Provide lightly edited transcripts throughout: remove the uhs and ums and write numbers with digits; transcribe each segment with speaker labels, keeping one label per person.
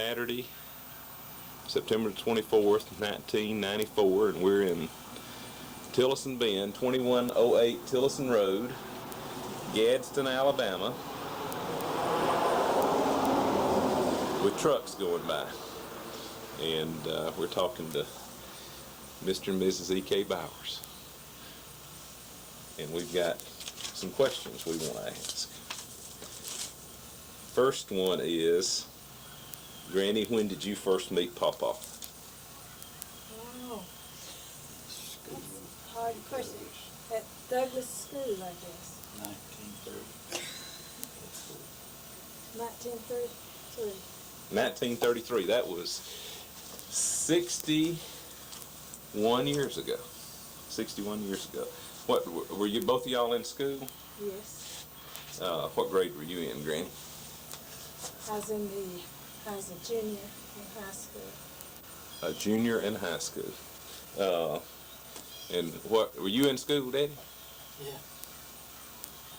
Speaker 1: Saturday, September 24th, 1994, and we're in Tolleson Bend, 2108 Tolleson Road, Gadsden, Alabama, with trucks going by. And we're talking to Mr. and Mrs. E.K. Bowers. And we've got some questions we want to ask. First one is, Granny, when did you first meet Papa?
Speaker 2: Wow. That's a hard question. At Douglas School, I guess.
Speaker 3: 1930.
Speaker 2: 1933.
Speaker 1: 1933. That was 61 years ago. 61 years ago. What, were you, both of y'all in school?
Speaker 2: Yes.
Speaker 1: What grade were you in, Granny?
Speaker 2: I was a junior in high school.
Speaker 1: A junior in high school. And what, were you in school, Daddy?
Speaker 3: Yeah.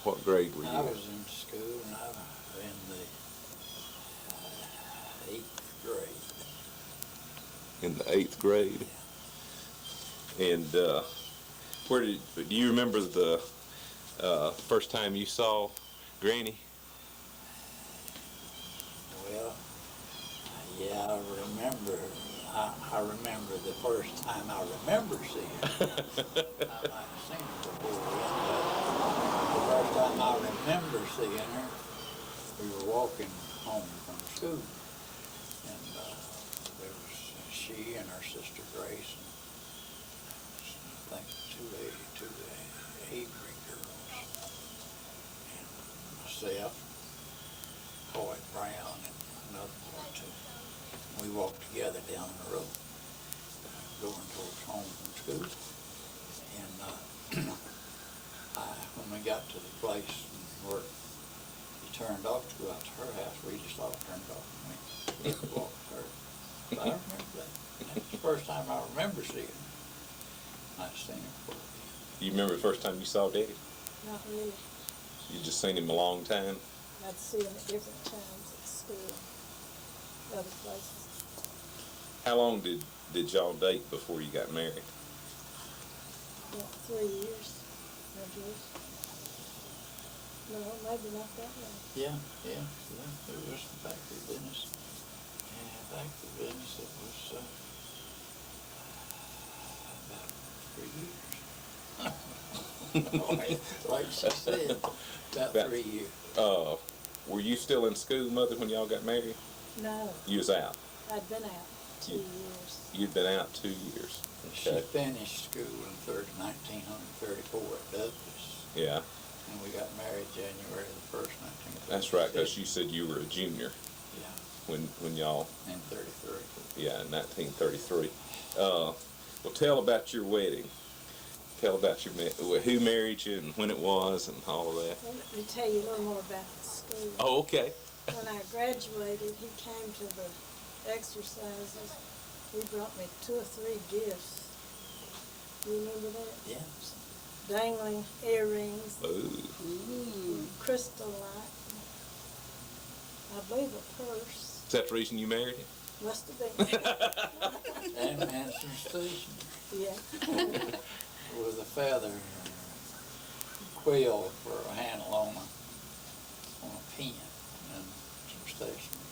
Speaker 1: What grade were you
Speaker 3: I
Speaker 1: in?
Speaker 3: was in school and I was in the 8th grade.
Speaker 1: In the 8th grade. And where do you remember the first time you saw Granny?
Speaker 3: Well, yeah, I remember the first time I remember seeing her. I might have seen her before then, but the first time I remember seeing her, we were walking home from school. And there was she and her sister Grace, and I think two Avery girls, and myself, Hoyt Brown, and another boy too. We walked together down the road, going towards home from school. And when we got to the place where he turned off to go out to her house, we just all turned off and went walked with her. So I remember that. That's the first time I remember seeing her. I'd seen her before.
Speaker 1: You remember the first time you saw Daddy?
Speaker 2: Not really.
Speaker 1: You just seen him a long time?
Speaker 2: I'd see him at different times at school, other places.
Speaker 1: How long did y'all date before you got married?
Speaker 2: About 3 years, I guess. No, maybe not that long.
Speaker 3: Yeah. It was factory business. Yeah, factory business. It was about 3 years. Like she said, about 3 years.
Speaker 1: Were you still in school, Mother, when y'all got married?
Speaker 2: No,
Speaker 1: You was out.
Speaker 2: I'd been out 2 years.
Speaker 1: You'd been out 2 years.
Speaker 3: She finished school in 1934 at Douglas,
Speaker 1: Yeah,
Speaker 3: and we got married January the 1st, 1936.
Speaker 1: that's right, because you said you were a junior
Speaker 3: Yeah,
Speaker 1: when y'all,
Speaker 3: in 33.
Speaker 1: yeah, in 1933. Well, tell about your wedding. Tell about who married you and when it was and all of that.
Speaker 2: Well, let me tell you a little more about the school.
Speaker 1: Oh, okay.
Speaker 2: When I graduated, he came to the exercises. He brought me 2 or 3 gifts. You remember that?
Speaker 3: Yes.
Speaker 2: Dangling earrings,
Speaker 1: Ooh.
Speaker 2: crystal light. I believe a purse.
Speaker 1: Is that the reason you married him?
Speaker 2: Must have been.
Speaker 3: And some stationery
Speaker 2: Yeah.
Speaker 3: with a feather quill for a handle on a pen and some stationery.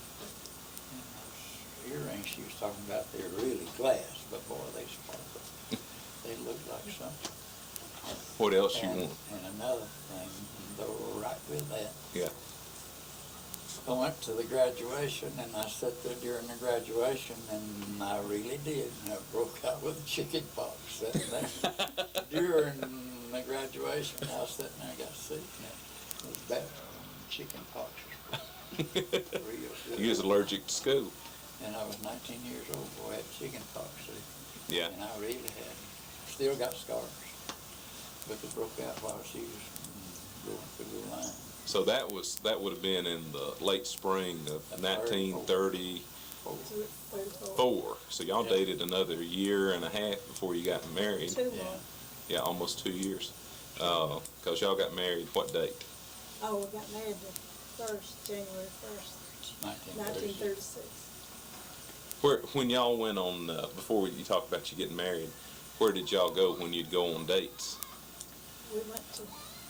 Speaker 3: And those earrings she was talking about, they're really glass, but boy, they sparkle. They look like something.
Speaker 1: What else you
Speaker 3: And
Speaker 1: want?
Speaker 3: another thing, though, right with that,
Speaker 1: Yeah.
Speaker 3: I went to the graduation and I sat there during the graduation and I really did. I broke out with chicken pox sitting there. During the graduation, I was sitting there, I got sick, and it was bad. Chicken pox was real good.
Speaker 1: You was allergic to school.
Speaker 3: And I was 19 years old, boy, I had chicken pox, see.
Speaker 1: Yeah.
Speaker 3: And I really had, still got scars. But they broke out while she was going through the line.
Speaker 1: So that would have been in the late spring of 1934.
Speaker 2: 34.
Speaker 1: So y'all dated another year and a half before you got married.
Speaker 2: 2
Speaker 3: Yeah.
Speaker 2: more.
Speaker 1: Yeah, almost 2 years. Because y'all got married what date?
Speaker 2: Oh, we got married the 1st, January 1st, 1936.
Speaker 1: When y'all went on, before you talked about you getting married, where did y'all go when you'd go on dates?
Speaker 2: We went to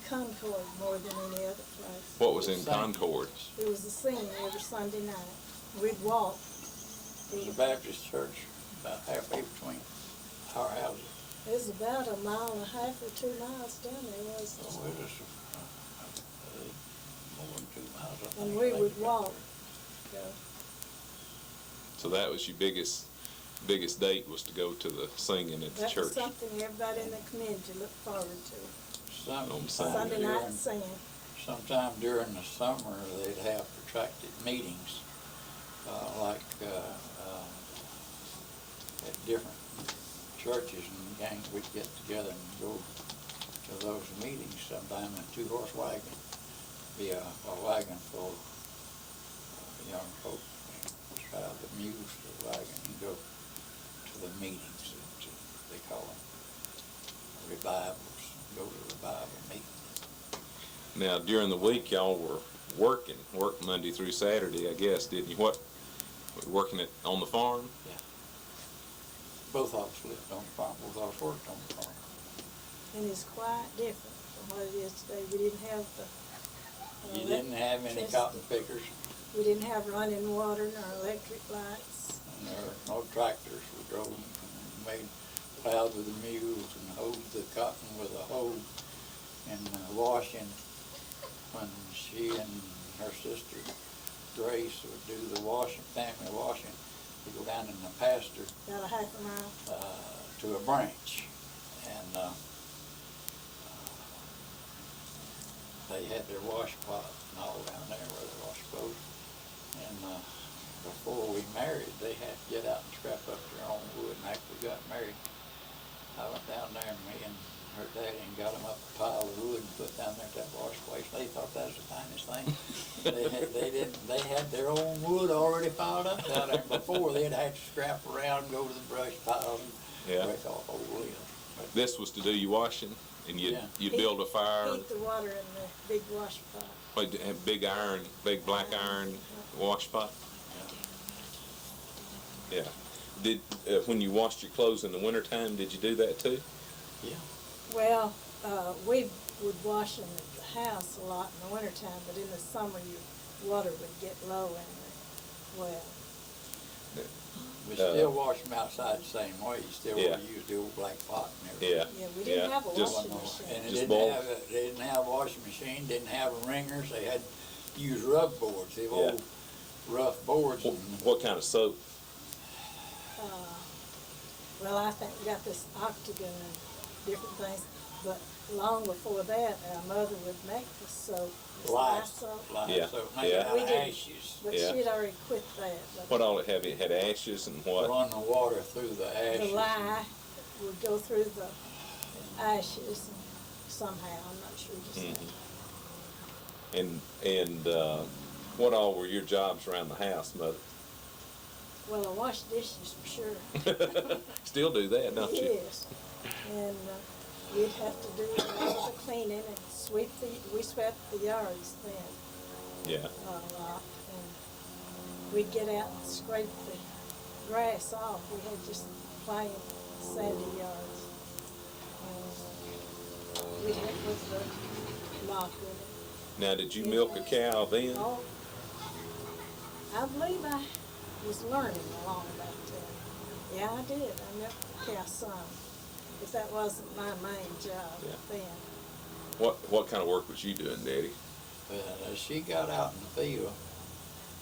Speaker 2: Concord more than any other place.
Speaker 1: What was in Concord?
Speaker 2: It was the singing every Sunday night. We'd walk.
Speaker 3: There's a Baptist church about halfway between our houses.
Speaker 2: It was about 1.5 miles or 2 miles down there, wasn't
Speaker 3: Oh,
Speaker 2: it?
Speaker 3: it was more than 2 miles. I
Speaker 2: And
Speaker 3: think.
Speaker 2: we would walk. So,
Speaker 1: So that was your biggest date, was to go to the singing at the
Speaker 2: that was
Speaker 1: church.
Speaker 2: something everybody in the community looked forward to.
Speaker 1: On
Speaker 2: Sunday night singing.
Speaker 3: Sometime during the summer, they'd have protracted meetings, at different churches and gangs. We'd get together and go to those meetings. Sometime in a 2-horse wagon, be a wagon full of young folk. Drive the mules to the wagon and go to the meetings, they call them revivals. Go to revival meetings.
Speaker 1: Now, during the week, y'all were worked Monday through Saturday, I guess, didn't you? What, working on the farm?
Speaker 3: Yeah. Both of us lived on the farm. Both of us worked on the farm.
Speaker 2: And it's quite different from what it is today. We didn't have the.
Speaker 3: You didn't have any cotton pickers,
Speaker 2: We didn't have running water nor electric lights.
Speaker 3: and there were no tractors. We drove and made plows with the mules and hoed the cotton with a hoe, and washing. When she and her sister Grace would do the washing, family washing, we go down in the pasture
Speaker 2: About 1/2 mile.
Speaker 3: to a branch, and they had their wash pot and all down there where they wash clothes. And before we married, they had to get out and scrap up their own wood. And after we got married, I went down there, and me and her daddy, and got them up a pile of wood and put down there at that wash place. They thought that was the finest thing. They had their own wood already piled up down there. Before, they'd have to scrap around, go to the brush pile, and break off old wood.
Speaker 1: This was to do your washing, and you'd
Speaker 2: Heat-
Speaker 1: build a fire.
Speaker 2: Heat the water in the big wash pot.
Speaker 1: What, have big black iron wash pot? Yeah. Did when you washed your clothes in the wintertime, did you do that too?
Speaker 3: Yeah.
Speaker 2: Well, we would wash in the house a lot in the wintertime, but in the summer your water would get low in the well.
Speaker 3: We still wash them outside the same way. You still use the old black pot and everything.
Speaker 1: Yeah.
Speaker 2: Yeah, we didn't have a
Speaker 1: Just-
Speaker 2: washing machine.
Speaker 3: And
Speaker 1: Just
Speaker 3: they didn't have a washing machine, didn't have ringers. They had to use rough boards, the old rough boards.
Speaker 1: What,
Speaker 3: And
Speaker 1: what kind of soap?
Speaker 2: Well, I think we got this octagon and different things, but long before that, our mother would make the soap. this lye soap.
Speaker 1: Yeah,
Speaker 3: soap,
Speaker 1: yeah.
Speaker 3: made out
Speaker 2: We
Speaker 3: of
Speaker 2: didn't.
Speaker 3: ashes.
Speaker 2: But
Speaker 1: Yeah.
Speaker 2: she'd already quit that. But
Speaker 1: What all it have? It had ashes and what?
Speaker 3: Run the water through the ashes.
Speaker 2: the lye would go through the ashes somehow, I'm not sure just how.
Speaker 1: And what all were your jobs around the house, Mother?
Speaker 2: Well, I wash dishes for sure.
Speaker 1: Still do that, don't you?
Speaker 2: Yes. And we'd have to do all the cleaning and we swept the yards then
Speaker 1: Yeah.
Speaker 2: a lot. And we'd get out and scrape the grass off. We had just plain sandy yards. And we'd help with the lock with it.
Speaker 1: Now, did you milk a cow then?
Speaker 2: Oh, I believe I was learning along about that. Yeah, I did. I milked the cow some, but that wasn't my main job then.
Speaker 1: What kind of work was you doing, Daddy?
Speaker 3: She got out in the field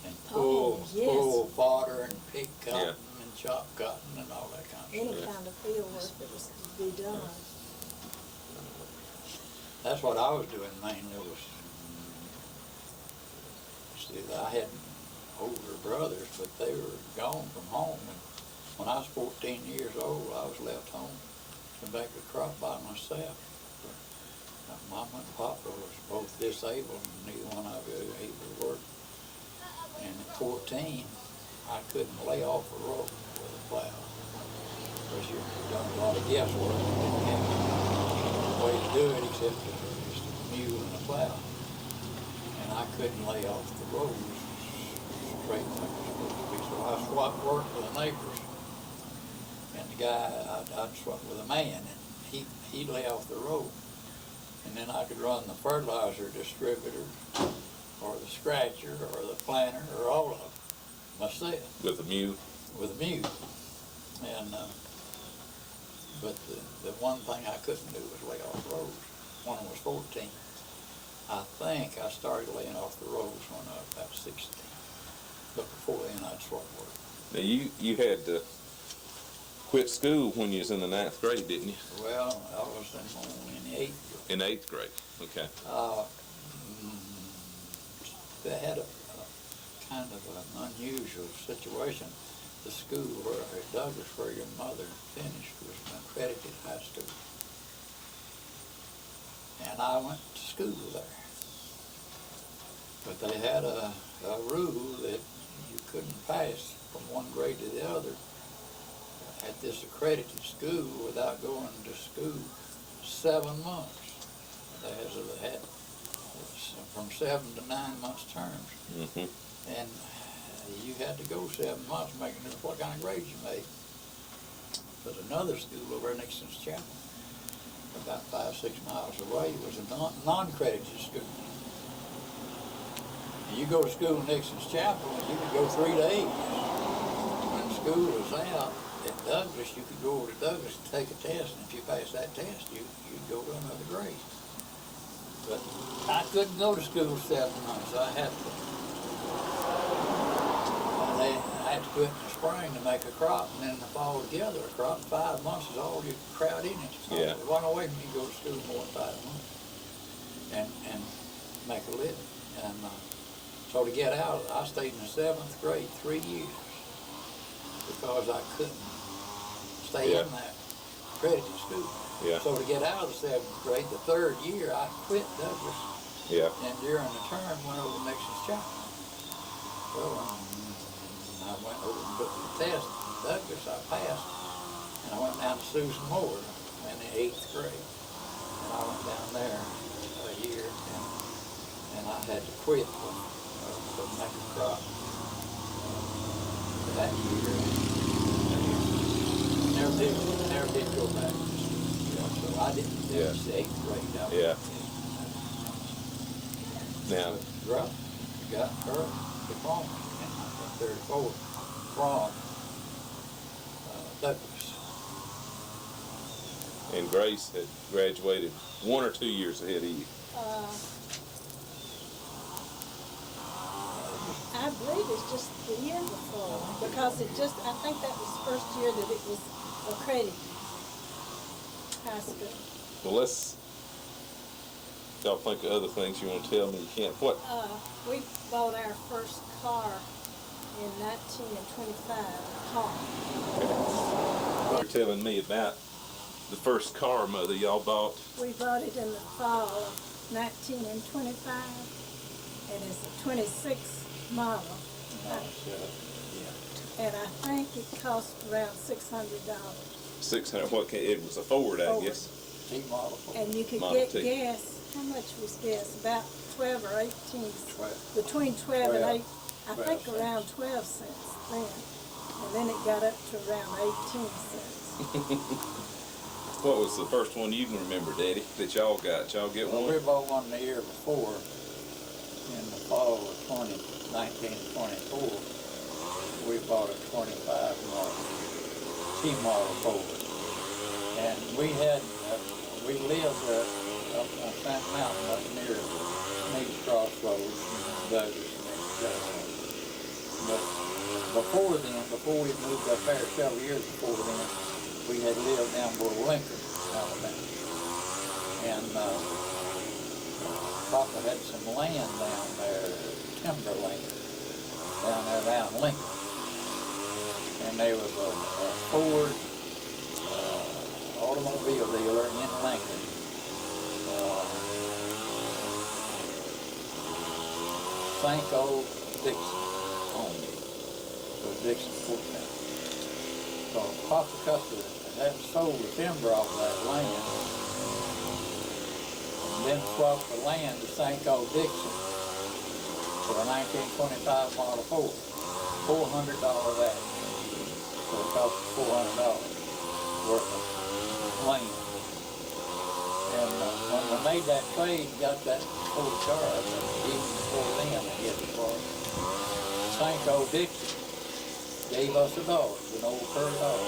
Speaker 3: and
Speaker 2: Oh, yes.
Speaker 3: pull fodder and pick cotton
Speaker 1: Yeah.
Speaker 3: and chop cotton and all that kind of
Speaker 2: Any
Speaker 3: stuff.
Speaker 2: kind of field work that was to be done.
Speaker 3: That's what I was doing mainly was, see, I had older brothers, but they were gone from home. And when I was 14 years old, I was left home to make a crop by myself. But Mama and Papa was both disabled, and neither one of them was able to work. And at 14, I couldn't lay off a rope with a plow, because you've done a lot of guesswork. You didn't have any way to do it except just a mule and a plow. And I couldn't lay off the road straight like a So I swapped work with the neighbors. And the guy, I'd swap with a man, and he'd lay off the road. And then I could run the fertilizer distributor, or the scratcher, or the planter, or all of them myself.
Speaker 1: With a mule?
Speaker 3: With a mule. And, but the one thing I couldn't do was lay off roads when I was 14. I think I started laying off the roads when I was about 16. But before then, I'd swap work.
Speaker 1: Now, you had to quit school when you was in the 9th grade, didn't you?
Speaker 3: Well, I was in the 8th grade.
Speaker 1: In 8th grade, okay.
Speaker 3: They had a kind of an unusual situation. The school where Douglas, where your mother finished, was an accredited high school. And I went to school there. But they had a rule that you couldn't pass from one grade to the other at this accredited school without going to school 7 months. They had from 7 to 9 months terms.
Speaker 1: Mm-hmm.
Speaker 3: And you had to go 7 months making what kind of grades you made. But another school over next to Chapel, about 5 or 6 miles away, was a non-accredited school. And you go to school in Nixon's Chapel, and you could go 3 days. When school was out at Douglas, you could go over to Douglas and take a test, and if you passed that test, you'd go to another grade. But I couldn't go to school 7 months. I had to quit in the spring to make a crop, and then in the fall together. A crop in 5 months is all you crowd in it. So
Speaker 1: Yeah.
Speaker 3: it wasn't away from me to go to school more than 5 months and make a living. And so to get out, I stayed in the 7th grade 3 years because I couldn't stay in that accredited school.
Speaker 1: Yeah.
Speaker 3: So to get out of the 7th grade, the 3rd year, I quit Douglas.
Speaker 1: Yeah.
Speaker 3: And during the term, went over to Nixon's Chapel. Well, I went over and took the test in Douglas. I passed. And I went down to Susan Moore in the 8th grade. And I went down there a year, and I had to quit to make a crop that year. Never did go back. So I didn't finish the 8th grade.
Speaker 1: Now,
Speaker 3: Grethel got her diploma in 1934 from Douglas.
Speaker 1: and Grace had graduated 1 or 2 years ahead of you.
Speaker 2: I believe it's just the year before, because I think that was the first year that it was accredited high school.
Speaker 1: Well, y'all think of other things you want to tell me? You can't. What?
Speaker 2: We bought our first car in 1925, a car.
Speaker 1: You're telling me about the first car, Mother, y'all bought.
Speaker 2: We bought it in the fall of 1925, and it's a 26 model. And I think it cost around $600.
Speaker 1: 600. What? It was a Ford, I
Speaker 2: Ford.
Speaker 1: guess.
Speaker 3: T-model.
Speaker 2: And you could
Speaker 1: Model
Speaker 2: get
Speaker 1: T.
Speaker 2: gas. How much was gas? About 12 or 18.
Speaker 3: 12.
Speaker 2: Between 12 and 8. I
Speaker 3: 12
Speaker 2: think
Speaker 3: cents.
Speaker 2: around 12 cents then. And then it got up to around 18 cents.
Speaker 1: What was the first one you can remember, Daddy, that y'all got? Did y'all get
Speaker 3: Well,
Speaker 1: one?
Speaker 3: we bought one the year before, in the fall of 1924. We bought a 25 model, T-model Ford. And we lived up on St. Mountain up near Sneed's Crossroads, Douglas, but before then, before we moved up there several years before then, we had lived down below Lincoln, Alabama. And Papa had some land down there, timberland, down there around Lincoln. And there was a Ford automobile dealer in Lincoln. Sanko Dixon owned it. So Dixon Ford Company. So Papa Custer had sold the timber off that land, and then swapped the land to Sanko Dixon for a 1925 model Ford. $400 value. So it cost us $400 worth of land. And when we made that trade and got that full charge, even before then, I guess it was, St. Old Dixie gave us a dog, an old fur dog.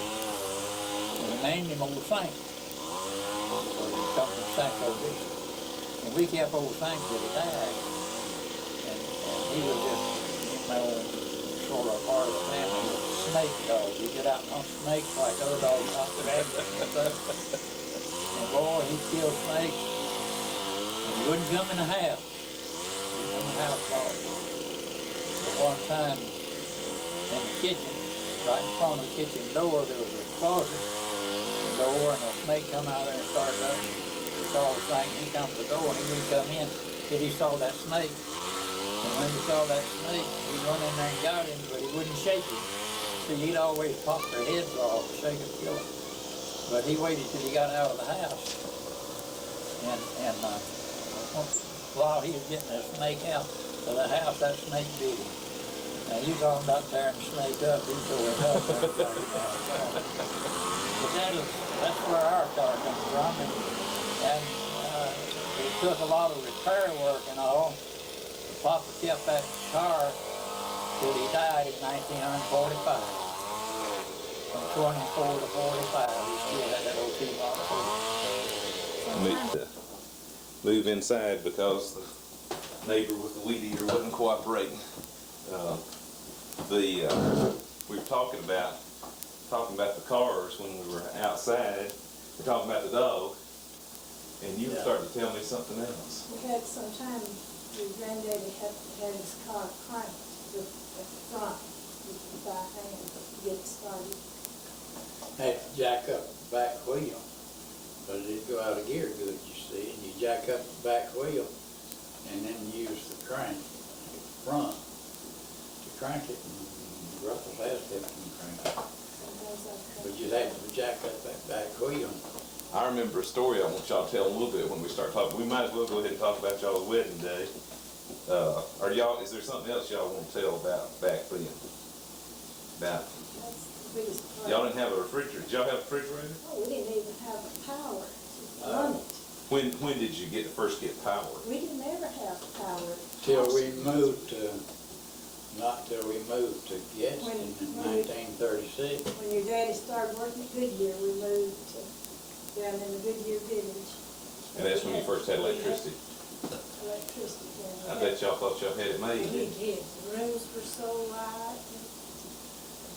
Speaker 3: And we named him Old Saint. So he come from St. Old Dixie. And we kept Old Saint till he died. And he was just, sort of part of the family. Snake dog. He get out and hunt snakes like other dogs hunt rabbits and stuff. And boy, he killed snakes. And he wouldn't come in the house. He wouldn't come in the house hard. But one time in the kitchen, right in front of the kitchen door, there was a closet door, and a snake come out there and started up. He saw the thing, he come to the door, and he wouldn't come in till he saw that snake. And when he saw that snake, he run in there and got him, but he wouldn't shake him. See, he'd always pop their heads off to shake them, kill them. But he waited till he got out of the house. And while he was getting that snake out of the house, that snake bit him. Now, you talking about tearing the snake up, he tore it up. But that's where our car comes from. And it took a lot of repair work and all. Papa kept that car till he died in 1945. From 24 to 45, he still had that old T-model.
Speaker 1: Need to move inside because the neighbor with the weed eater wasn't cooperating. We were talking about the cars when we were outside. We're talking about the dog, and you were starting to tell me something else.
Speaker 2: We had some time, your granddaddy had his car cranked at the front by hand to get it started.
Speaker 3: Had to jack up the back wheel, but it didn't go out of gear good, you see. And you jack up the back wheel, and then use the crank at the front to crank it. And Grethel has kept them crank. But you had to jack up that back wheel.
Speaker 1: I remember a story I want y'all to tell a little bit when we start talking. We might as well go ahead and talk about y'all's wedding day. Is there something else y'all want to tell about back then? About y'all didn't have a refrigerator. Did y'all have a refrigerator?
Speaker 2: Oh, we didn't even have the power to run it.
Speaker 1: When did you first get power?
Speaker 2: We didn't ever have power.
Speaker 3: Till we moved to, not till we moved to Erskine in 1936.
Speaker 2: When your daddy started working at Goodyear, we moved to down in the Goodyear village.
Speaker 1: And that's when you first had electricity?
Speaker 2: Electricity.
Speaker 1: I bet y'all thought y'all had it made.
Speaker 2: We did. The rooms were so light.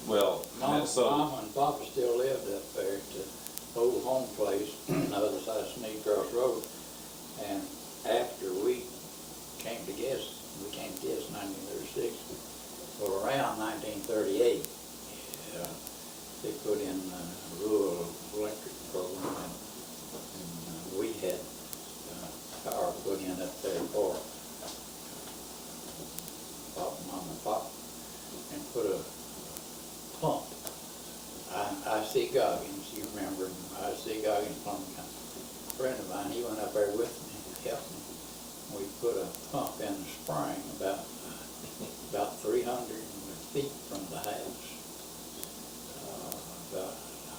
Speaker 1: Well,
Speaker 3: Mama and Papa still lived up there at the old home place on the other side of Sneed Cross Road. And after we came to Guess in 1936, well, around 1938, they put in a rural electric program, and we had power put in up there for Mom and Pop, and put a pump. I.C. Goggins, you remember him, I.C. Goggins, plumbing company. A friend of mine, he went up there with me to help me. We put a pump in the spring about 300 feet from the house, about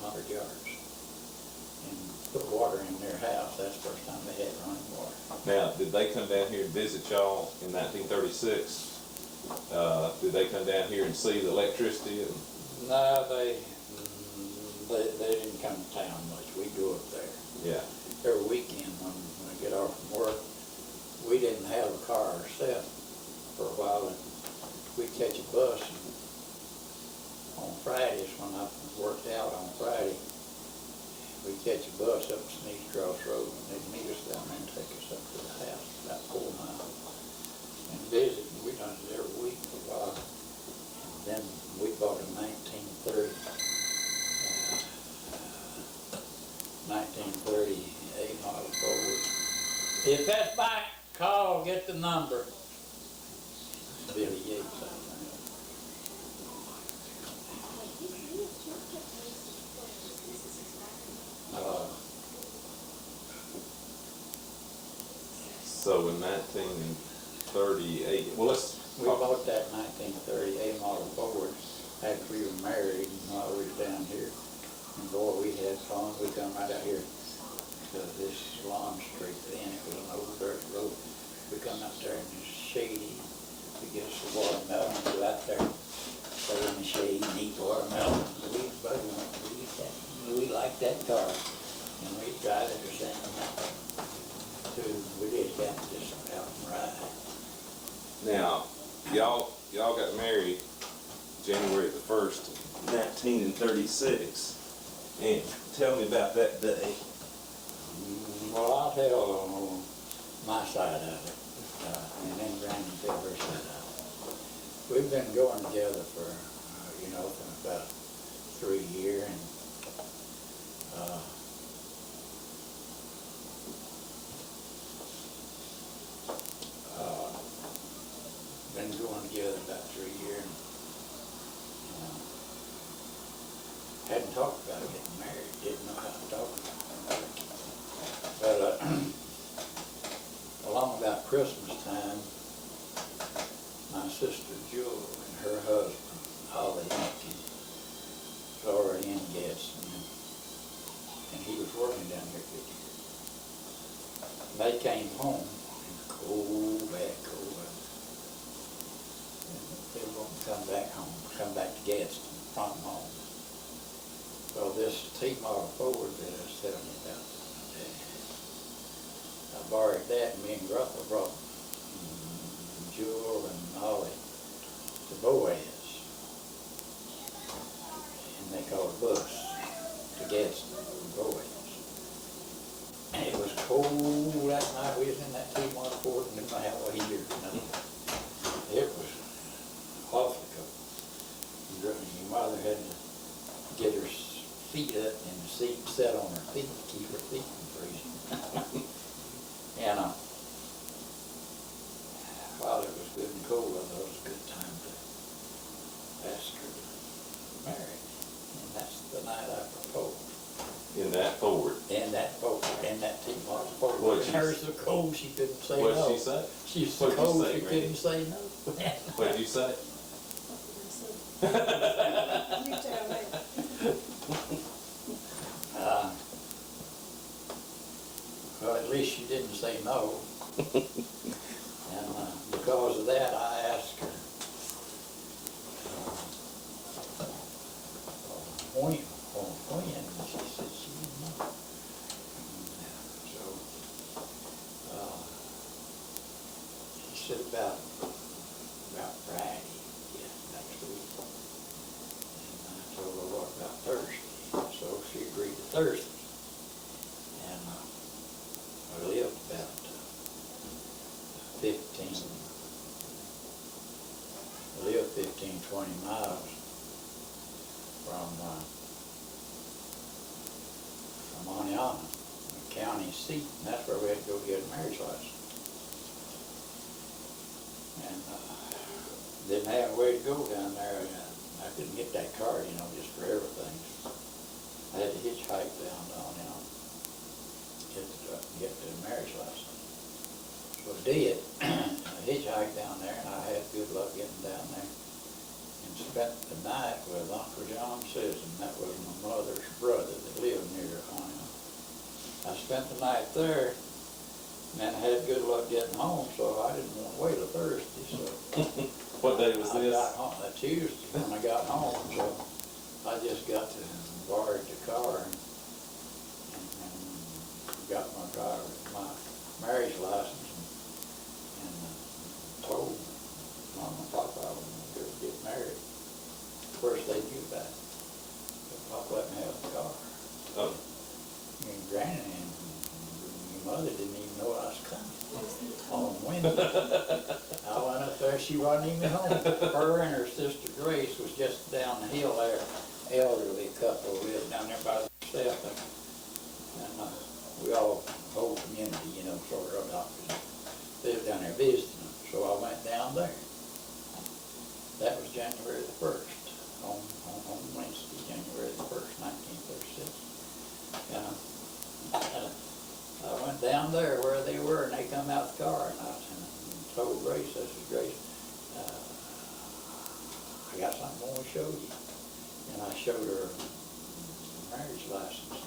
Speaker 3: 100 yards, and put water in their house. That's the first time they had running water.
Speaker 1: Now, did they come down here and visit y'all in 1936? Did they come down here and see the electricity?
Speaker 3: No, they didn't come to town much. We go up there.
Speaker 1: Yeah.
Speaker 3: Every weekend when we get off from work, we didn't have a car ourselves for a while, and we'd catch a bus. And on Fridays, when I worked out on Friday, we'd catch a bus up to Sneed Cross Road, and they'd meet us down there and take us up to the house, about 4 miles, and visit. And we done it every week for a while. And then we bought a 1938 model Ford. If that's back, call, get the number. Billy Yates, I think.
Speaker 1: So in 1938, well, let's
Speaker 3: We bought that 1938 model Ford after we were married and while we were down here. And boy, we had fun. We come right out here to this lawn street then. It was an old dirt road. We come out there and it's shady. We get us a watermelon and go out there, stay in the shade and eat watermelon. We liked that car. And we drive it or something. We just got just out and ride.
Speaker 1: Now, y'all got married January the 1st, 1936. And tell me about that day.
Speaker 3: Well, I'll tell my side of it, and then Brandon tell her side of it. We've been going together for, for about 3 years, and been going together about 3 years. And, hadn't talked about getting married, didn't know how to talk about it. But along about Christmas time, my sister Jewel and her husband, Ollie Erskine, was already in Gadsden, and he was working down there 50 years. They came home in cold, bad cold weather. And they were going to come back home, come back to Gadsden from home. So this T-model Ford that I was telling you about, I borrowed that, and me and Grethel brought Jewel and Ollie to Boaz, and they called a bus to Gadsden from Boaz. And it was cold that night. We was in that T-model Ford and didn't have a heater. It was awfully cold. Your mother had to get her feet up in the seat, set on her feet to keep her feet from freezing. And while it was good and cold, I thought it was a good time to ask her to marry. And that's the night I proposed.
Speaker 1: In that Ford.
Speaker 3: In that Ford, in that T-model Ford.
Speaker 1: What'd she
Speaker 3: Hers so cold she couldn't say no.
Speaker 1: What'd she say?
Speaker 3: She was so
Speaker 1: What'd you
Speaker 3: cold
Speaker 1: say,
Speaker 3: she
Speaker 1: Granny?
Speaker 3: couldn't say no.
Speaker 1: What'd you say?
Speaker 2: You tell me.
Speaker 3: Well, at least she didn't say no. And because of that, I asked her, when? And she said she didn't know. So, she said about Friday, next week. And I told her what about Thursday. So she agreed to Thursday. And I lived about 20 miles from Aniana, the county seat, and that's where we had to go get a marriage license. And didn't have a way to go down there. I couldn't get that car, just for everything. I had to hitchhike down to Aniana, get the marriage license. So I did. I hitchhiked down there, and I had good luck getting down there. And spent the night with Uncle John Sisson. That was my mother's brother that lived near Aniana. I spent the night there, and then I had good luck getting home, so I didn't want to wait till Thursday. So
Speaker 1: What day was
Speaker 3: I
Speaker 1: this?
Speaker 3: got home Tuesday when I got home, so I just got to borrow the car and got my car, my marriage license, and told Mom and Papa I was going to get married. Of course, they knew about it, but Papa let me have the car.
Speaker 1: Oh.
Speaker 3: And Granny and your mother didn't even know I was coming on Wednesday. I went up there, she wasn't even home. Her and her sister Grace was just down the hill there, elderly couple lived down there by themselves. And we all, whole community, sort of lived down there visiting them. So I went down there. That was January the 1st, on Wednesday, January the 1st, 1936. And I went down there where they were, and they come out the car, and I told Grace, I said, Grace, want to show you. And I showed her marriage license.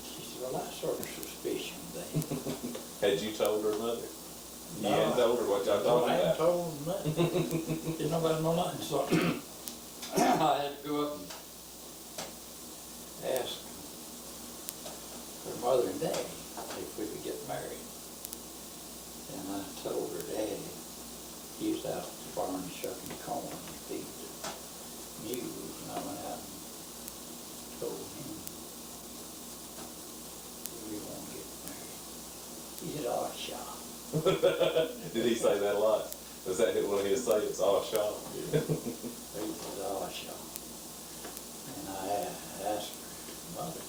Speaker 3: She said, well, that's sort of suspicion then.
Speaker 1: Had you told her mother? You
Speaker 3: No,
Speaker 1: hadn't told her what y'all
Speaker 3: No,
Speaker 1: talking
Speaker 3: I hadn't
Speaker 1: about?
Speaker 3: told them nothing. Didn't nobody know nothing, so I had to go up and ask her mother and daddy if we could get married. And I told her daddy, he was out farming, shucking corn and feeding the mules, and I went out and told him, we want to get married. He said, oh, sure.
Speaker 1: Did he say that a lot? Was that one of his sayings? Oh, Shaw.
Speaker 3: He said, oh, sure. And I asked her mother, if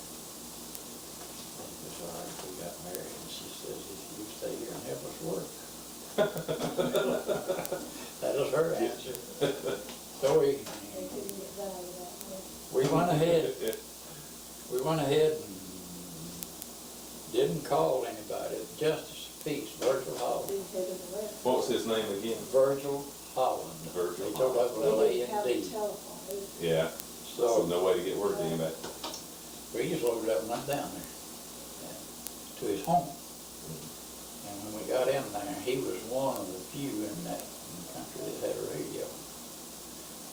Speaker 3: it was all right if we got married, and she says, if you stay here and help us work. That was her answer. So
Speaker 2: They couldn't get by without me.
Speaker 3: we went ahead and didn't call anybody, Justice of Peace, Virgil Holland.
Speaker 2: Big head of the left.
Speaker 1: What was his name again?
Speaker 3: Virgil Holland.
Speaker 1: Virgil
Speaker 3: They told us
Speaker 2: We didn't have a
Speaker 3: L-A-N-D.
Speaker 2: telephone either.
Speaker 1: Yeah. So
Speaker 3: So
Speaker 1: no way to get word to him back.
Speaker 3: we just loaded up and went down there to his home. And when we got in there, he was one of the few in that country that had a radio.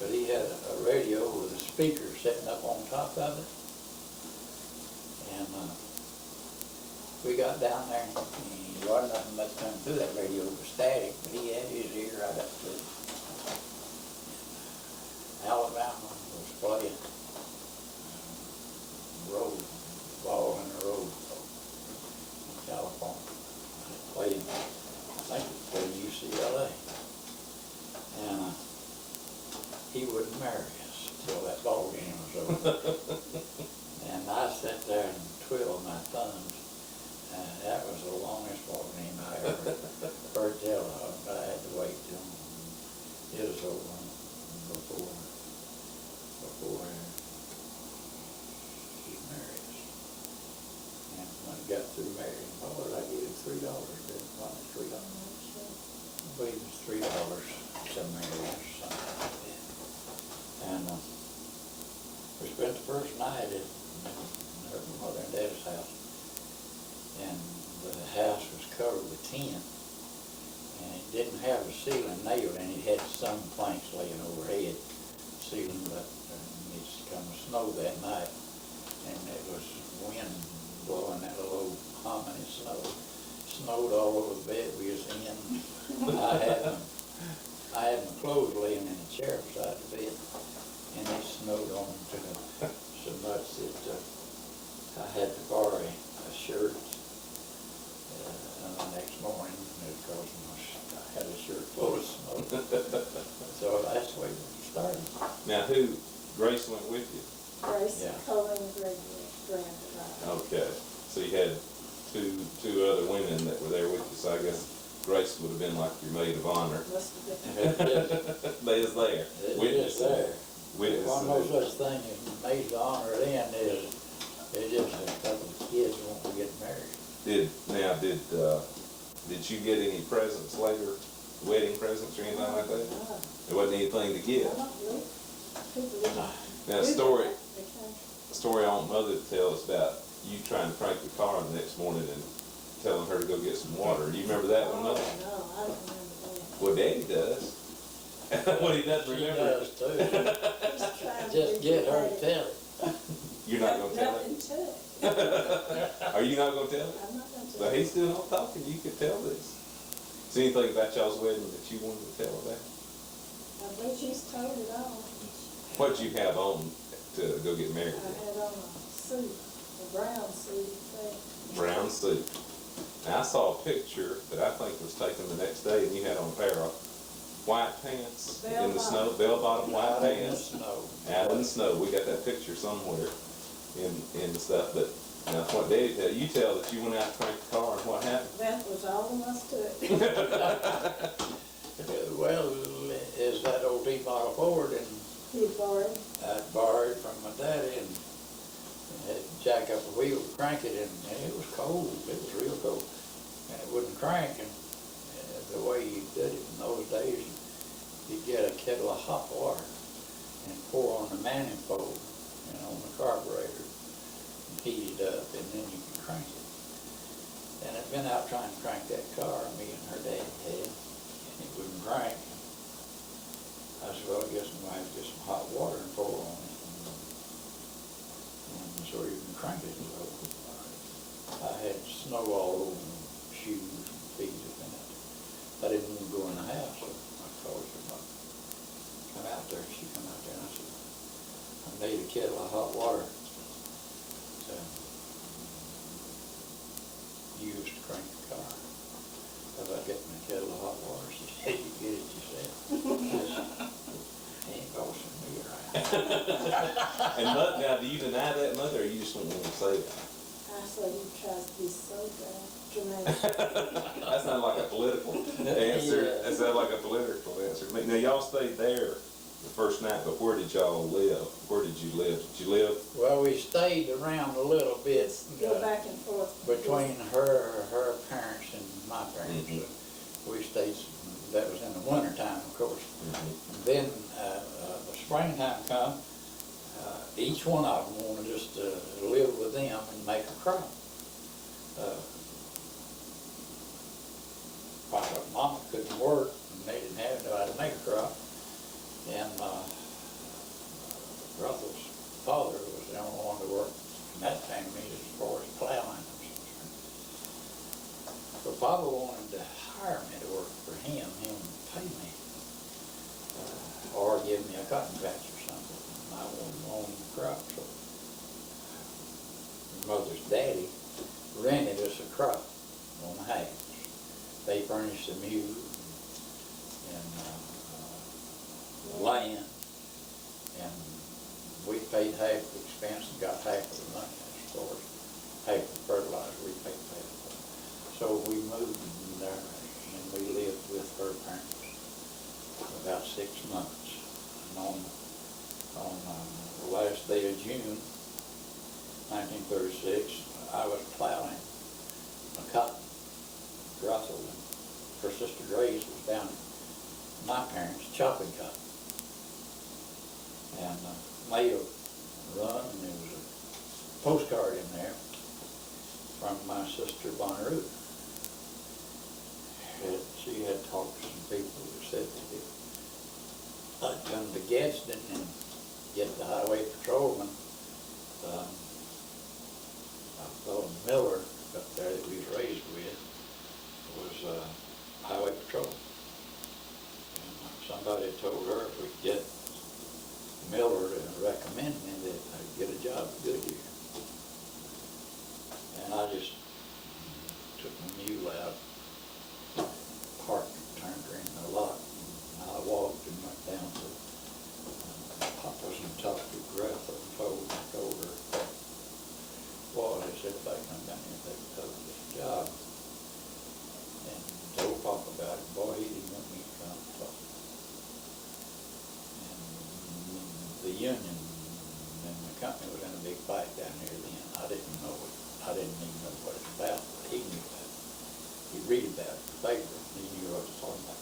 Speaker 3: But he had a radio with a speaker sitting up on top of it. And we got down there, and there wasn't nothing much coming through that radio, it was static, but he had his ear right up to it. Alabama was playing road, ball in the road, in California. Playing, I think it was playing UCLA. And he wouldn't marry us till that ball game was over. And I sat there and twiddled my thumbs. That was the longest ball game I ever heard tell of. I had to wait till it was over before he married us. And when I got through marrying, what did I give him? $3, didn't I? $3. I believe it was $3 to marry us or something like that. And we spent the first night at her mother and dad's house. And the house was covered with tin. And it didn't have a ceiling nailed in it. It had some planks laying overhead ceiling, but it's come to snow that night. And it was wind blowing that little humming snow. Snowed all over the bed we was in. I had my clothes laying in a chair beside the bed, and it snowed on so much that I had to borrow a shirt the next morning because I had a shirt full of snow. So that's the way we started.
Speaker 1: Now Grace went with you?
Speaker 2: Grace,
Speaker 3: Yeah.
Speaker 2: Colin, Grandma.
Speaker 1: Okay. So you had two other women that were there with you, so I guess Grace would have been like your maid of honor.
Speaker 2: Must have been.
Speaker 1: They is there. Witness
Speaker 3: there.
Speaker 1: Witness.
Speaker 3: One no such thing as maid of honor then is just a couple of kids want to get married.
Speaker 1: Did you get any presents later, wedding presents or anything like that?
Speaker 2: No.
Speaker 1: There wasn't anything to give.
Speaker 2: I don't believe people didn't
Speaker 1: Now,
Speaker 2: do
Speaker 1: story
Speaker 2: that. They can't.
Speaker 1: a story I want Mother to tell us about you trying to crank the car the next morning and telling her to go get some water. Do you remember that one, Mother?
Speaker 2: No, I don't remember that.
Speaker 1: Well, Daddy does. Well, he doesn't
Speaker 3: She
Speaker 1: remember.
Speaker 3: does too.
Speaker 2: Just trying to
Speaker 3: Just get her to tell it.
Speaker 1: You're not going to tell
Speaker 2: Nothing
Speaker 1: it?
Speaker 2: to it.
Speaker 1: Are you not going to tell it?
Speaker 2: I'm not gonna
Speaker 1: So
Speaker 2: tell it.
Speaker 1: he's still not talking. You could tell this. Is there anything about y'all's wedding that you wanted to tell about?
Speaker 2: I believe she's told it all.
Speaker 1: What did you have on to go get married?
Speaker 2: I had on a suit, a brown suit, I think.
Speaker 1: Brown suit. Now, I saw a picture that I think was taken the next day, and you had on a pair of white pants in the snow, bell-bottom white
Speaker 3: Out in the
Speaker 1: pants,
Speaker 3: snow.
Speaker 1: out in the snow. We got that picture somewhere in the stuff. But now, what Daddy tell you? You tell that you went out to crank the car, and what happened?
Speaker 2: That was all there was to it.
Speaker 3: Well, is that old D-model Ford, and
Speaker 2: He borrowed.
Speaker 3: I borrowed from my daddy and had to jack up the wheel to crank it, and it was cold. It was real cold, and it wouldn't crank. And the way you did it in those days, you'd get a kettle of hot water, and pour on the manifold and on the carburetor and heat it up, and then you can crank it. And I'd been out trying to crank that car, me and her dad had, and it wouldn't crank. I said, well, I guess I'm going to have to get some hot water and pour on it, and so you can crank it. So I had snow all over my shoes and feet and that. I didn't want to go in the house, so I called her mother. Come out there. She come out there, and I said, I made a kettle of hot water to use to crank the car. How about getting a kettle of hot water? She said, you get it yourself. Ain't bossing me around.
Speaker 1: And now, do you deny that, Mother, or you just don't want to say that?
Speaker 2: I saw you try to be so dramatic.
Speaker 1: That sounded like a political answer.
Speaker 3: Yeah.
Speaker 1: That sounded like a political answer. Now, y'all stayed there the first night, but where did y'all live? Where did you live? Did you live?
Speaker 3: Well, we stayed around a little bit
Speaker 2: Go back and forth.
Speaker 3: between her parents and my parents.
Speaker 1: Mm-hmm.
Speaker 3: We stayed, that was in the wintertime, of course.
Speaker 1: Mm-hmm.
Speaker 3: And then the springtime come, each one of them wanted just to live with them and make a crop. Mama couldn't work, and they didn't have nobody to make a crop. And Grethel's father was the only one to work in that family as far as plowing was concerned. So Papa wanted to hire me to work for him would pay me, or give me a cotton patch or something. And I wanted to own the crop, so Mother's daddy rented us a crop on the house. They furnished the mule and land, and we paid half the expense and got half of the money as far as half the fertilizer. We paid half. So we moved in there, and we lived with her parents for about 6 months. And on the last day of June 1936, I was plowing a cotton. Grethel and her sister Grace was down at my parents chopping cotton. And mail run, and there was a postcard in there from my sister Bonnaroo. She had talked to some people who said that if I'd come to Gadsden and get the highway patrolman, I thought Miller up there that we was raised with was highway patrol. And somebody told her if we could get Miller to recommend me that I'd get a job at Goodyear. And I just took my mule out, parked, turned her in the lot, and I walked and went down to Papa's and talked to Grethel and told her what they said if I come down here, they could cover this job. And told Papa about it. Boy, he didn't want me to come and talk. And the union and the company was in a big fight down here then. I didn't know it. I didn't even know what it's about, but he knew about it. He'd read about it in the paper, and he knew what I was talking about.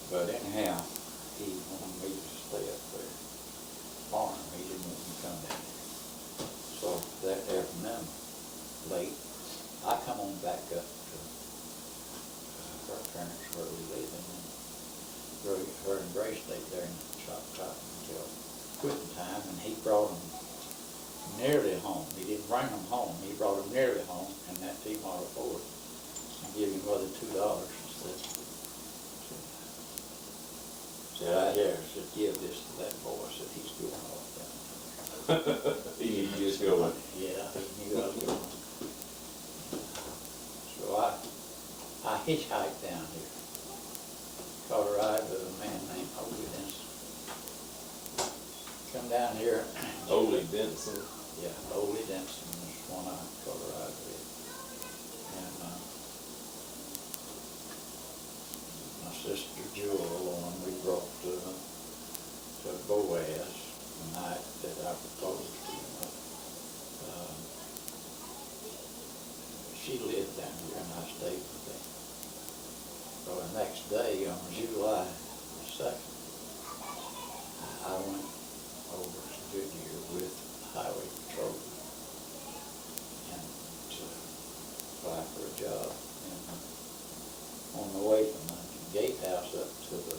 Speaker 3: But anyhow, he wanted me to stay up there, farm. He didn't want me to come down here. So that afternoon, late, I come on back up to her parents where we lived, and her and Grace stayed there and chopped cotton until quitting time, and he brought them nearly home. He didn't bring them home. He brought them nearly home in that T-Model Ford and gave him Mother $2 and said, I hear, said, give this to that boy. I said, he's going off down there.
Speaker 1: He knew you was going.
Speaker 3: Yeah, he knew I was going. So I hitchhiked down here. Caught a ride with a man named Ole Denson. Come down here.
Speaker 1: Ole Denson.
Speaker 3: Yeah, Ole Denson was one I caught a ride with. And my sister Jewel, and we brought to Boaz the night that I proposed to him. She lived down here and I stayed with them. So the next day, on July the 2nd, I I went over to Goodyear with Highway Patrol and to apply for a job. And on the way from the gatehouse up to the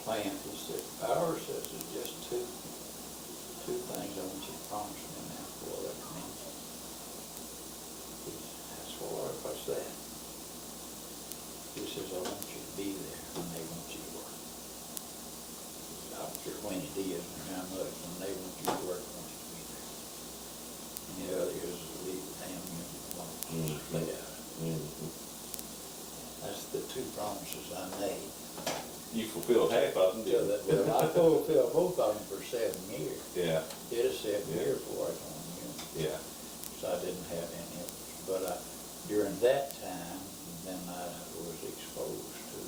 Speaker 3: plant, he said, Power says there's just two things I want you to promise me now before they come in. He said, that's what, what's that? He says, I want you to be there when they want you to work. I don't care when it is or how much, when they want you to work, I want you to be there. And the other is to leave the damn union alone, stay out of it. That's the two promises I made.
Speaker 1: You fulfilled half of them, didn't you?
Speaker 3: I fulfilled both of them for 7 years.
Speaker 1: Yeah.
Speaker 3: Did a 7 year before I joined the union.
Speaker 1: Yeah.
Speaker 3: So I didn't have any of it. But during that time, then I was exposed to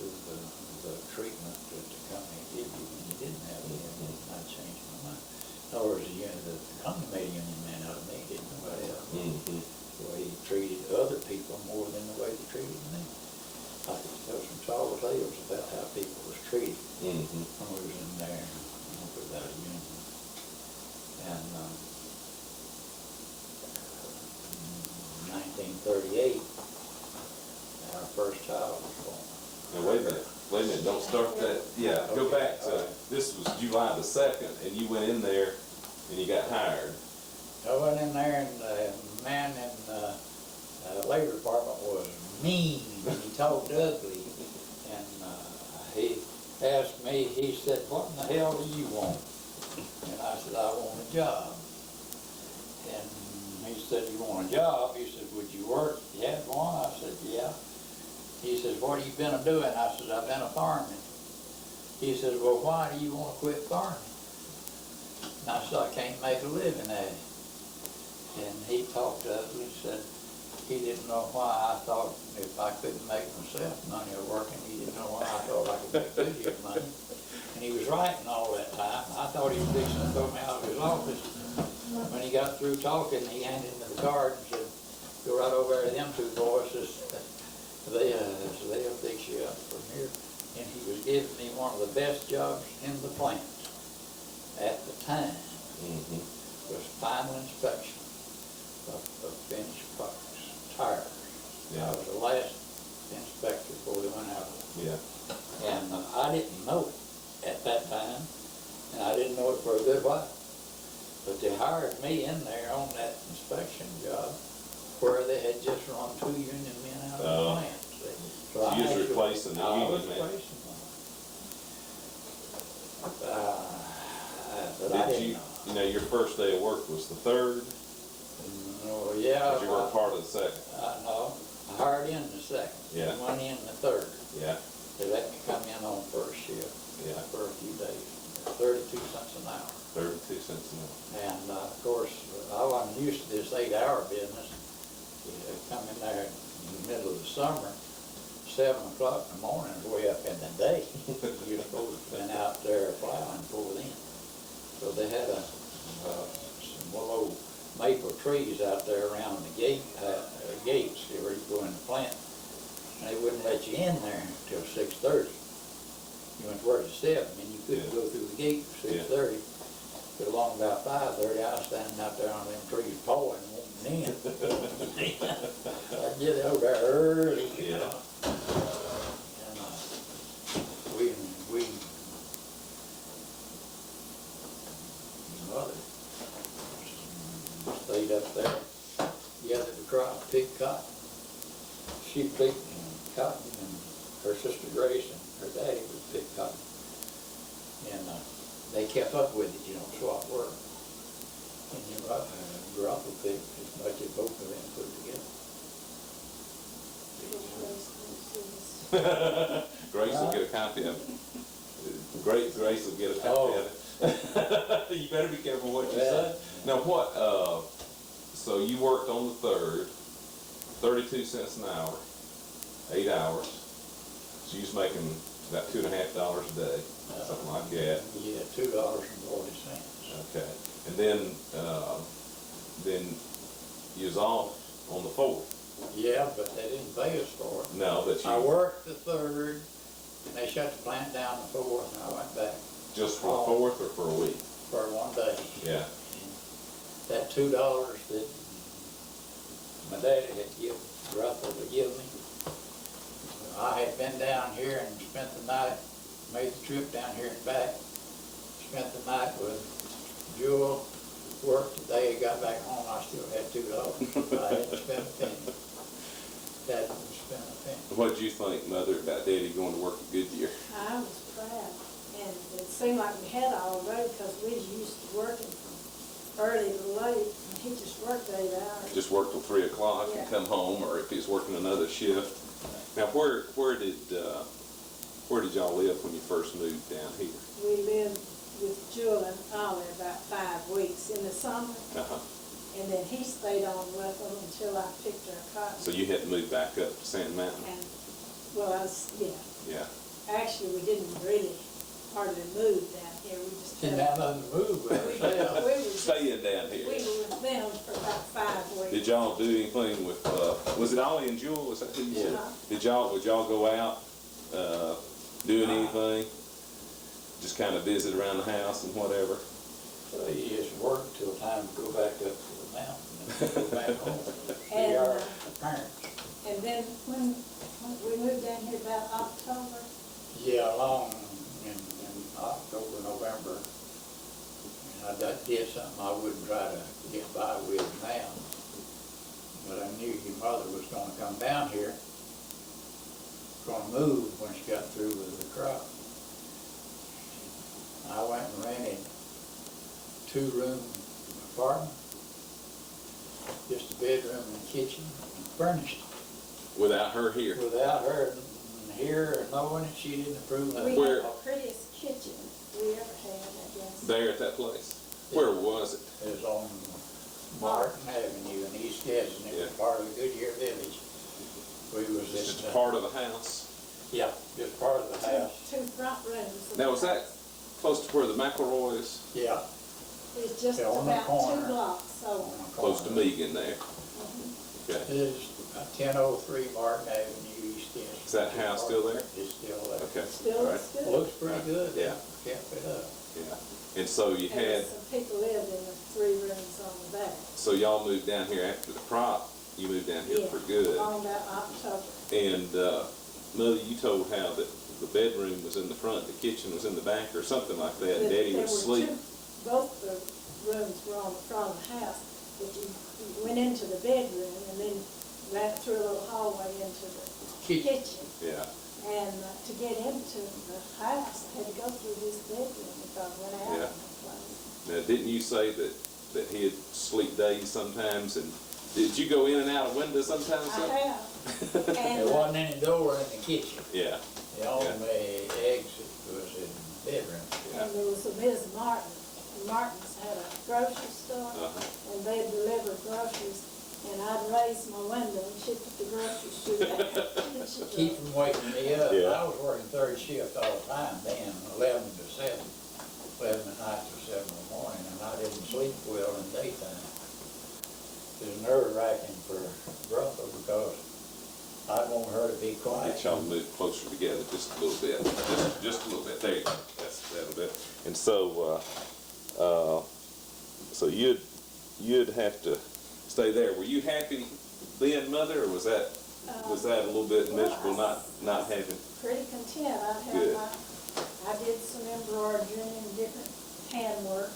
Speaker 3: the treatment that the company did you when you didn't have any of it. I changed my mind. In other words, the company made a union man out of me, didn't nobody else. The way he treated other people more than the way they treated me. I could tell some tall tales about how people was treated when we was in there without a union. And 1938, our first child was born.
Speaker 1: Now wait a minute, don't start that, yeah, go back to, this was July the 2nd, and you went in there and you got hired.
Speaker 3: I went in there and the man in the labor department was mean, and he talked ugly, and he asked me, he said, what in the hell do you want? And I said, I want a job. And he said, you want a job? He said, would you work? You had one? I said, yeah. He says, what have you been doing? I said, I've been a fireman. He says, well, why do you want to quit farming? And I said, I can't make a living at it. And he talked ugly, said he didn't know why I thought if I couldn't make myself money or working, he didn't know why I thought I could make Goodyear money. And he was right in all that time. I thought he was fixing to throw me out of his office. When he got through talking, he handed me the card and said, go right over there to them two boys. They'll fix you up from here. And he was giving me one of the best jobs in the plant at the time. Was final inspection of finished products, tires.
Speaker 1: Yeah.
Speaker 3: I was the last inspector before they went out.
Speaker 1: Yeah.
Speaker 3: And I didn't know it at that time, and I didn't know it for a good while. But they hired me in there on that inspection job where they had just run 2 union men out of the plant. So
Speaker 1: you was replacing the union man.
Speaker 3: Replacing them. But I
Speaker 1: Did
Speaker 3: didn't
Speaker 1: you,
Speaker 3: know.
Speaker 1: you know, your first day of work was the 3rd?
Speaker 3: Oh, yeah.
Speaker 1: Did you work part of the 2nd?
Speaker 3: No, I hired in the 2nd.
Speaker 1: Yeah.
Speaker 3: Went in the 3rd.
Speaker 1: Yeah.
Speaker 3: They let me come in on first shift.
Speaker 1: Yeah.
Speaker 3: For a few days. 32 cents an hour.
Speaker 1: 32 cents an hour.
Speaker 3: And of course, I wasn't used to this 8-hour business. You come in there in the middle of the summer, 7 o'clock in the morning is way up in the day. You're supposed to have been out there plowing before then. So they had some little maple trees out there around the gates where you go in the plant. And they wouldn't let you in there until 6:30. You went to work at 7 and you couldn't go through the gate for 6:30. But along about 5:30, I was standing out there on them trees pulling, wanting in. I'd get out there early.
Speaker 1: Yeah.
Speaker 3: And we mother stayed up there, gathered the crop, picked cotton. She picked cotton, and her sister Grace and her daddy would pick cotton. And they kept up with it, swap work. And Grethel picked as much as both of them put together.
Speaker 1: Grace will get a copy of it. Grace will get a copy of it. You better be careful what you say. Now what, so you worked on the 3rd, 32 cents an hour, 8 hours. So you was making about $2.50 a day, something like that.
Speaker 3: Yeah, $2.40.
Speaker 1: Okay. And then you was off on the 4th.
Speaker 3: Yeah, but they didn't pay us for it.
Speaker 1: No, but you...
Speaker 3: I worked the 3rd, and they shut the plant down the 4th, and I went back
Speaker 1: Just for the 4th or for a week?
Speaker 3: For one day.
Speaker 1: Yeah.
Speaker 3: And that $2 that my daddy had given Grethel to give me, I had been down here and spent the night, made the trip down here and back, spent the night with Jewel, worked the day, got back home, I still had $2. I hadn't spent a penny. Dad didn't spend a penny.
Speaker 1: What'd you think, Mother, about Daddy going to work at Goodyear?
Speaker 2: I was proud, and it seemed like we had all day because we was used to working from early to late, and he just worked 8 hours.
Speaker 1: Just work till 3 o'clock and
Speaker 2: Yeah.
Speaker 1: come home, or if he's working another shift. Now, where did y'all live when you first moved down here?
Speaker 2: We lived with Jewel and Ollie about 5 weeks in the summer,
Speaker 1: Uh-huh.
Speaker 2: and then he stayed on with them until I picked her cotton.
Speaker 1: So you had to move back up to Sand Mountain?
Speaker 2: And, well, yeah.
Speaker 1: Yeah.
Speaker 2: Actually, we didn't really hardly move down here. We just
Speaker 3: Didn't have nothing to move with
Speaker 2: we
Speaker 3: ourselves.
Speaker 2: were
Speaker 1: Staying down
Speaker 2: we
Speaker 1: here.
Speaker 2: were with them for about 5 weeks.
Speaker 1: Did y'all do anything with, was it Ollie and Jewel? Is that who you said?
Speaker 3: Yeah.
Speaker 1: Would y'all go out, doing anything? Just kind of visit around the house and whatever?
Speaker 3: So he just worked till time to go back up to the mountain and go back home.
Speaker 2: And,
Speaker 3: See our parents.
Speaker 2: And then when we moved down here about October,
Speaker 3: Yeah, along in October, November. And I did something I wouldn't try to get by with now. But I knew your mother was gonna come down here, gonna move when she got through with the crop. I went and rented 2-room apartment, just a bedroom and kitchen, and furnished
Speaker 1: Without her here?
Speaker 3: it. Without her here or knowing it, she didn't approve of
Speaker 2: we
Speaker 3: it.
Speaker 1: Where-
Speaker 2: had the prettiest kitchen we ever had, I guess.
Speaker 1: There at that place? Where was it?
Speaker 3: It was on Martin Avenue in East Gadsden. It was
Speaker 1: Yeah.
Speaker 3: part of the Goodyear Village. We was
Speaker 1: It's just
Speaker 3: in,
Speaker 1: a part of the house?
Speaker 3: yeah, just part of the house.
Speaker 2: Two front rooms.
Speaker 1: Now, was that close to where the McElroys,
Speaker 3: Yeah.
Speaker 2: It's just
Speaker 3: Yeah, on the
Speaker 2: about
Speaker 3: corner.
Speaker 2: 2 blocks over.
Speaker 3: on the
Speaker 1: close to
Speaker 3: corner.
Speaker 1: Megan there? Okay.
Speaker 3: It is 1003 Martin Avenue, East Gadsden.
Speaker 1: Is that house still there?
Speaker 3: It's still there.
Speaker 1: Okay.
Speaker 2: Still
Speaker 1: All right.
Speaker 2: looks good.
Speaker 3: Looks pretty
Speaker 1: Right.
Speaker 3: good.
Speaker 1: Yeah.
Speaker 3: Kept it up.
Speaker 1: Yeah. And so you
Speaker 2: And
Speaker 1: had,
Speaker 2: some people lived in the 3 rooms on the back.
Speaker 1: so y'all moved down here after the crop, you moved down here
Speaker 2: Yeah,
Speaker 1: for good.
Speaker 2: on that October.
Speaker 1: And, Mother, you told how that the bedroom was in the front, the kitchen was in the back, or something like that, and Daddy
Speaker 2: There
Speaker 1: was
Speaker 2: were
Speaker 1: asleep.
Speaker 2: both the rooms were on the front of the house, but you went into the bedroom and then ran through a little hallway into the kitchen.
Speaker 1: Yeah.
Speaker 2: And to get into the house, I had to go through this bedroom because when I
Speaker 1: Yeah.
Speaker 2: out of the place.
Speaker 1: Now, didn't you say that he'd sleep days sometimes, and did you go in and out of windows sometimes?
Speaker 2: I have. And,
Speaker 3: There wasn't any door in the kitchen.
Speaker 1: Yeah.
Speaker 3: The only exit was in the bedroom.
Speaker 1: Yeah.
Speaker 2: and there was a Ms. Martin. And Martin's had a grocery store,
Speaker 1: Uh-huh.
Speaker 2: and they'd deliver groceries, and I'd raise my window and she'd put the groceries through there. And she'd
Speaker 3: Keep
Speaker 2: go,
Speaker 3: from waking me up.
Speaker 1: Yeah.
Speaker 3: I was working 3rd shift all the time then, 11 to 7, 11 at night to 7 in the morning, and I didn't sleep well in daytime. It was nerve wracking for Grethel because I want her to be quiet.
Speaker 1: Get y'all moved closer together just a little bit, just a little bit. There you go. That's a little bit. And so, so you'd have to stay there. Were you happy then, Mother, or was that a little bit miserable not having?
Speaker 2: pretty content. I
Speaker 1: Good.
Speaker 2: did some embroidery and different handwork.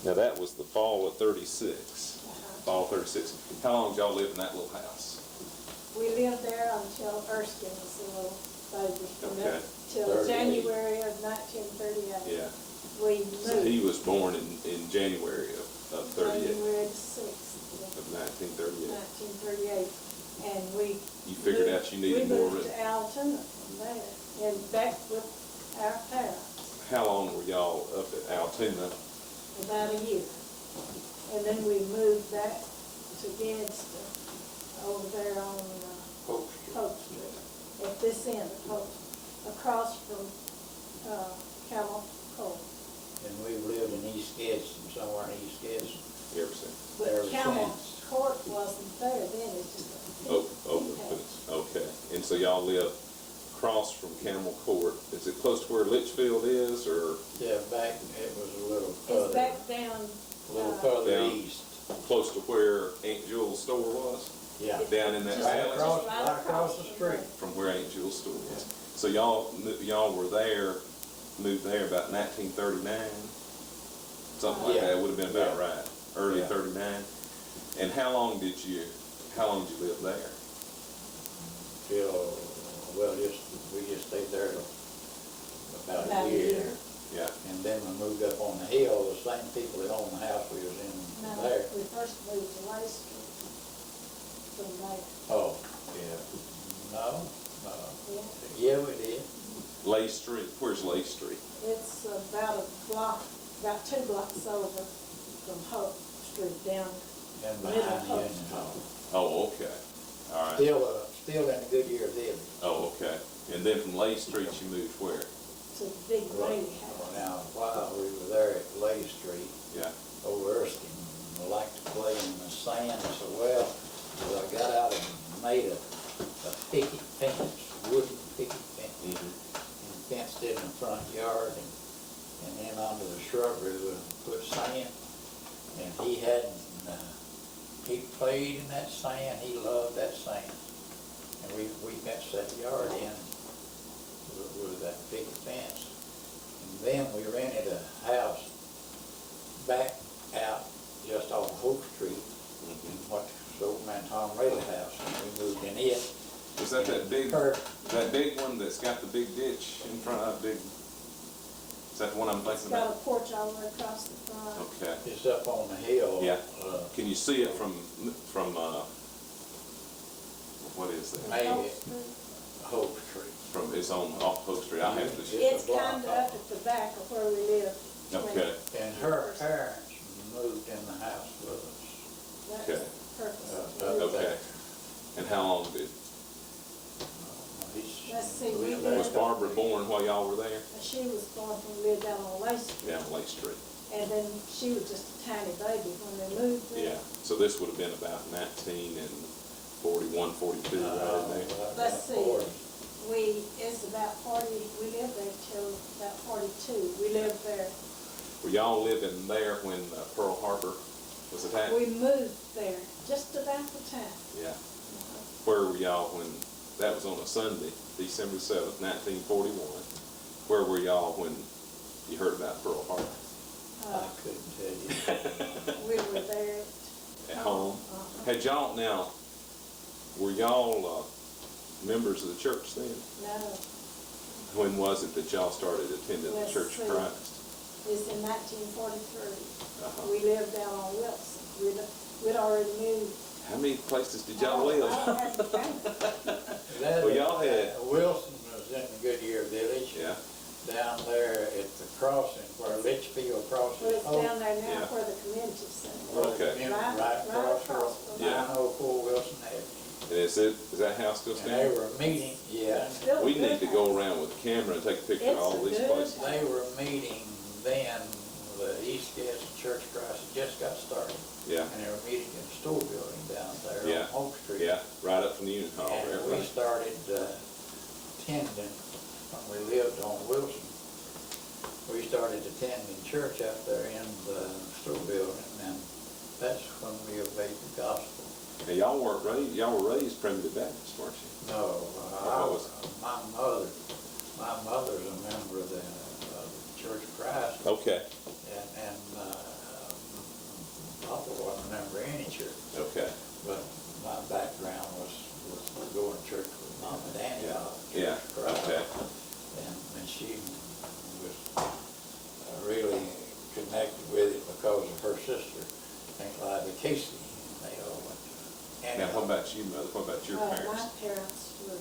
Speaker 1: Now that was the fall of '36. Fall 36. How long did y'all live in that little house?
Speaker 2: We lived there until Erskine was a little baby.
Speaker 1: Okay.
Speaker 2: Till
Speaker 3: 38.
Speaker 2: January of 1938.
Speaker 1: Yeah.
Speaker 2: We
Speaker 1: So
Speaker 2: moved.
Speaker 1: he was born in January of 38,
Speaker 2: January the 6th,
Speaker 1: of 1938.
Speaker 2: 1938. And we.
Speaker 1: You figured out you needed more
Speaker 2: We moved
Speaker 1: room.
Speaker 2: to Altoona from there, and back with our parents,
Speaker 1: How long were y'all up at Altoona?
Speaker 2: about a year. And then we moved back to Gadsden, over there on
Speaker 3: Pope Street.
Speaker 2: Pope Street, at this end of Pope, across from Camel Cove.
Speaker 3: And we lived in East Gadsden, somewhere in East Gadsden.
Speaker 1: Ever since?
Speaker 3: Ever
Speaker 2: But Camel
Speaker 3: since.
Speaker 2: Court wasn't there then, it's just a
Speaker 1: Oh,
Speaker 2: pink house.
Speaker 1: okay. And so y'all lived across from Camel Court. Is it close to where Litchfield is, or
Speaker 3: Yeah, back, it was a little
Speaker 2: It's
Speaker 3: further,
Speaker 2: back down.
Speaker 3: a little further
Speaker 1: Down.
Speaker 3: east.
Speaker 1: close to where Aunt Jewel's store was?
Speaker 3: Yeah.
Speaker 1: Down in that
Speaker 2: Just
Speaker 3: Right
Speaker 1: valley?
Speaker 3: across,
Speaker 2: Just
Speaker 3: right across the
Speaker 2: from
Speaker 3: street.
Speaker 1: From where Aunt Jewel's store was. So y'all were there, moved there about 1939? Something like
Speaker 3: Yeah.
Speaker 1: that, would have been about
Speaker 3: Yeah.
Speaker 1: right, early
Speaker 3: Yeah.
Speaker 1: 39. And how long did you live there?
Speaker 3: Till, well, we just stayed there about
Speaker 2: About
Speaker 3: a
Speaker 2: a
Speaker 3: year.
Speaker 2: year.
Speaker 1: Yeah,
Speaker 3: And then we moved up on the hill, the same people that owned the house we was in
Speaker 2: No,
Speaker 3: there.
Speaker 2: we first moved to Lay Street from there.
Speaker 3: Oh, yeah. No,
Speaker 2: Yeah.
Speaker 3: yeah, we did.
Speaker 1: Lay Street, where's Lay Street?
Speaker 2: It's about a block, about 2 blocks over from Hope Street down.
Speaker 3: And
Speaker 2: Middle
Speaker 3: behind the
Speaker 2: post.
Speaker 3: Union Hall.
Speaker 1: Oh, okay, all right.
Speaker 3: Still in the Goodyear village.
Speaker 1: Oh, okay. And then from Lay Street, you moved where?
Speaker 2: To the big lady house.
Speaker 3: Now, while we were there at Lay Street,
Speaker 1: Yeah,
Speaker 3: over Erskine, I liked to play in the sand so well, so I got out and made a picket fence, wooden picket fence,
Speaker 1: mhm,
Speaker 3: and fenced it in the front yard, and then onto the shrubbery we put sand. And he hadn't, he played in that sand, he loved that sand. And we fenced that yard in with that picket fence. And then we rented a house back out just off Hope Street,
Speaker 1: mhm.
Speaker 3: what's the old man Tom Rayleigh's house, and we moved in it.
Speaker 1: Is that big,
Speaker 3: Kurt,
Speaker 1: that big one that's got the big ditch in front of it, is that the one I'm
Speaker 2: It's
Speaker 1: thinking
Speaker 2: got a
Speaker 1: about?
Speaker 2: porch all the way across the front.
Speaker 1: Okay.
Speaker 3: it's up on the hill.
Speaker 1: Yeah.
Speaker 3: uh,
Speaker 1: Can you see it from, what is that?
Speaker 3: Maybe.
Speaker 2: Hope Street.
Speaker 3: Hope Street.
Speaker 1: From, it's on, off Post Street, I have to,
Speaker 2: It's
Speaker 3: a block
Speaker 2: kinda
Speaker 3: off.
Speaker 2: up at the back of where we live.
Speaker 1: okay,
Speaker 3: And her parents moved in the house with us.
Speaker 2: That's
Speaker 1: Okay.
Speaker 2: the purpose.
Speaker 3: Up
Speaker 1: okay.
Speaker 3: there.
Speaker 1: And how long did,
Speaker 2: Let's see, we
Speaker 3: lived
Speaker 2: lived-
Speaker 1: was Barbara born while y'all were there?
Speaker 2: She was born when we lived down on Lay Street.
Speaker 1: Down Lake Street,
Speaker 2: And then she was just a tiny baby when they moved there.
Speaker 1: yeah. So this would have been about 1941, 42, right in there?
Speaker 2: Let's see. It's about 40, we lived there till about 42. We lived there.
Speaker 1: Were y'all living there when Pearl Harbor was attacked?
Speaker 2: We moved there just about the time.
Speaker 1: Yeah. Where were y'all when, that was on a Sunday, December 7th, 1941. Where were y'all when you heard about Pearl Harbor?
Speaker 3: I couldn't tell you.
Speaker 2: We were there.
Speaker 1: At home?
Speaker 2: Uh-huh.
Speaker 1: Had y'all, now, were y'all members of the church then?
Speaker 2: No,
Speaker 1: When was it that y'all started attending the
Speaker 2: Let's
Speaker 1: Church
Speaker 2: see.
Speaker 1: of Christ?
Speaker 2: it's in 1943.
Speaker 1: Uh-huh.
Speaker 2: We lived down on Wilson. We'd already moved.
Speaker 1: How many places did y'all live?
Speaker 2: I had to count.
Speaker 1: Well, y'all had-
Speaker 3: Wilson was in the Goodyear village.
Speaker 1: Yeah,
Speaker 3: Down there at the crossing where Litchfield crosses.
Speaker 2: Well, it's down there
Speaker 1: Yeah.
Speaker 2: now where the community center.
Speaker 1: Okay.
Speaker 3: Right across from
Speaker 1: Yeah.
Speaker 3: 904 Wilson Avenue.
Speaker 1: and is that house still
Speaker 3: And they
Speaker 1: standing?
Speaker 3: were meeting, yeah,
Speaker 2: Still a
Speaker 1: We
Speaker 2: good
Speaker 1: need to go
Speaker 2: house.
Speaker 1: around with a camera and take a picture of
Speaker 2: It's
Speaker 1: all
Speaker 2: a
Speaker 1: these
Speaker 2: good
Speaker 1: places.
Speaker 3: they were meeting then, the East Gas Church of Christ had just got started.
Speaker 1: Yeah,
Speaker 3: And they were meeting in the store building down there
Speaker 1: Yeah.
Speaker 3: on Oak Street.
Speaker 1: yeah, right up from the Union Hall there,
Speaker 3: And we
Speaker 1: right?
Speaker 3: started attending, when we lived on Wilson, we started attending church out there in the store building, and that's when we obeyed the gospel.
Speaker 1: Now, y'all were raised Primitive Baptist, weren't you?
Speaker 3: No,
Speaker 1: What was
Speaker 3: my mother's a member of the Church of Christ,
Speaker 1: Okay,
Speaker 3: and Papa wasn't a member of any church,
Speaker 1: okay,
Speaker 3: but my background was going to church with Mom and Daddy,
Speaker 1: Yeah.
Speaker 3: Church
Speaker 1: Yeah.
Speaker 3: of Christ.
Speaker 1: Okay.
Speaker 3: And she was really connected with it because of her sister, Aunt Lyda Casey, and they all went to
Speaker 1: now what about you, Mother, what about your
Speaker 2: My
Speaker 1: parents?
Speaker 2: parents were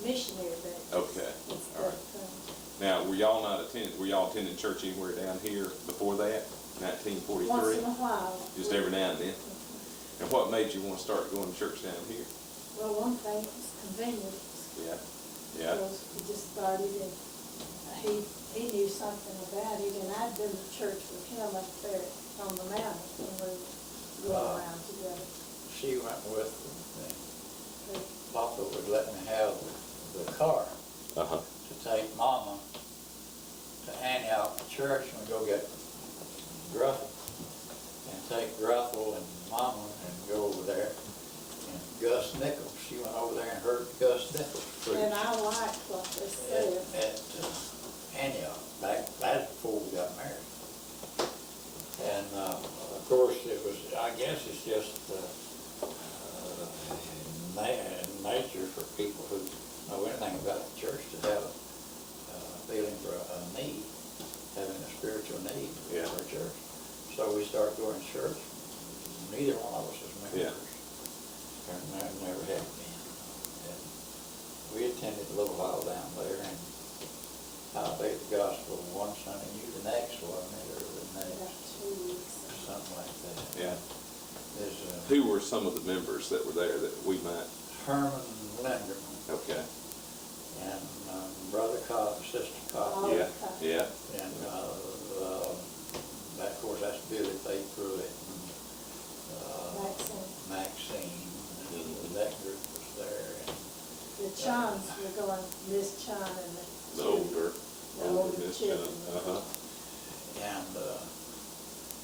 Speaker 2: missionary Baptists.
Speaker 1: Okay,
Speaker 2: It's
Speaker 1: all right.
Speaker 2: that,
Speaker 1: Now, were y'all attending church anywhere down here before that,
Speaker 2: once
Speaker 1: 1943?
Speaker 2: in a while.
Speaker 1: Just every now and then? And what made you want to start going to church down here?
Speaker 2: Well, one thing, it was convenient.
Speaker 1: Yeah, yeah,
Speaker 2: Because we just started and he knew something about it, and I'd been to church with him up there on the mountain when we were going around together.
Speaker 3: She went with me. Papa would let me have the car,
Speaker 1: Uh-huh.
Speaker 3: to take Mama to Antioch Church and we go get Grethel. And take Grethel and Mama and go over there. And Gus Nichols, she went over there and heard Gus Nichols preach.
Speaker 2: And I liked what they said.
Speaker 3: At Antioch, back before we got married. And of course it was, I guess it's just nature for people who know anything about the church to have a feeling for a need, having a spiritual need for a church. So we started going to church. Neither one of us was members. And never had been. And we attended a little while down there, and I obeyed the gospel one Sunday, you the next one, or the next, something like that.
Speaker 1: Yeah.
Speaker 3: There's
Speaker 1: Who were some of the members that were there that we might?
Speaker 3: Herman Linderman.
Speaker 1: Okay.
Speaker 3: And Brother Cobb, Sister Cobb.
Speaker 1: Yeah. Yeah.
Speaker 3: And that, of course, that's Billy Faye Pruitt and Maxine. And that group was there. And
Speaker 2: The Chons were going, Miss Chon and
Speaker 1: The older Miss John.
Speaker 2: children.
Speaker 3: And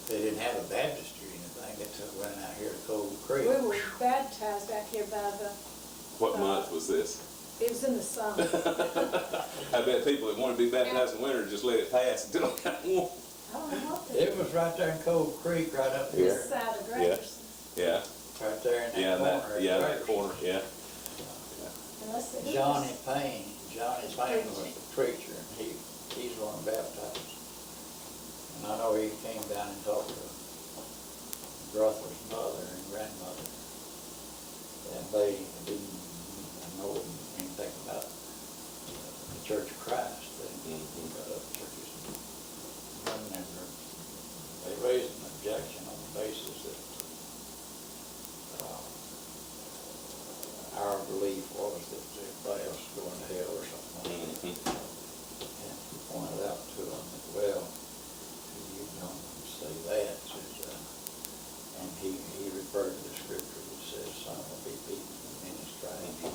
Speaker 3: they didn't have a baptistry or anything. They went out here to Cold Creek.
Speaker 2: We were baptized out here by the,
Speaker 1: What month was this?
Speaker 2: it was in the summer.
Speaker 1: I bet people that want to be baptized in winter just let it pass until they got warm.
Speaker 2: I don't know what they
Speaker 3: It was right there in Cold Creek, right up there.
Speaker 2: this side of Graterson.
Speaker 1: Yeah.
Speaker 3: Right there in that
Speaker 1: Yeah,
Speaker 3: corner.
Speaker 1: that corner, yeah.
Speaker 2: And let's see, who
Speaker 3: Johnny
Speaker 2: was-
Speaker 3: Payne was the preacher, and he's the one baptized. And I know he came down and talked to Gruthel's mother and grandmother, and they didn't know anything about the Church of Christ. They got other churches. And they raised an objection on the basis that our belief was that everybody else was going to hell or something like that. And he pointed out to them that, well, you don't say that. And he referred to the scripture that says some will be beaten with many stripes,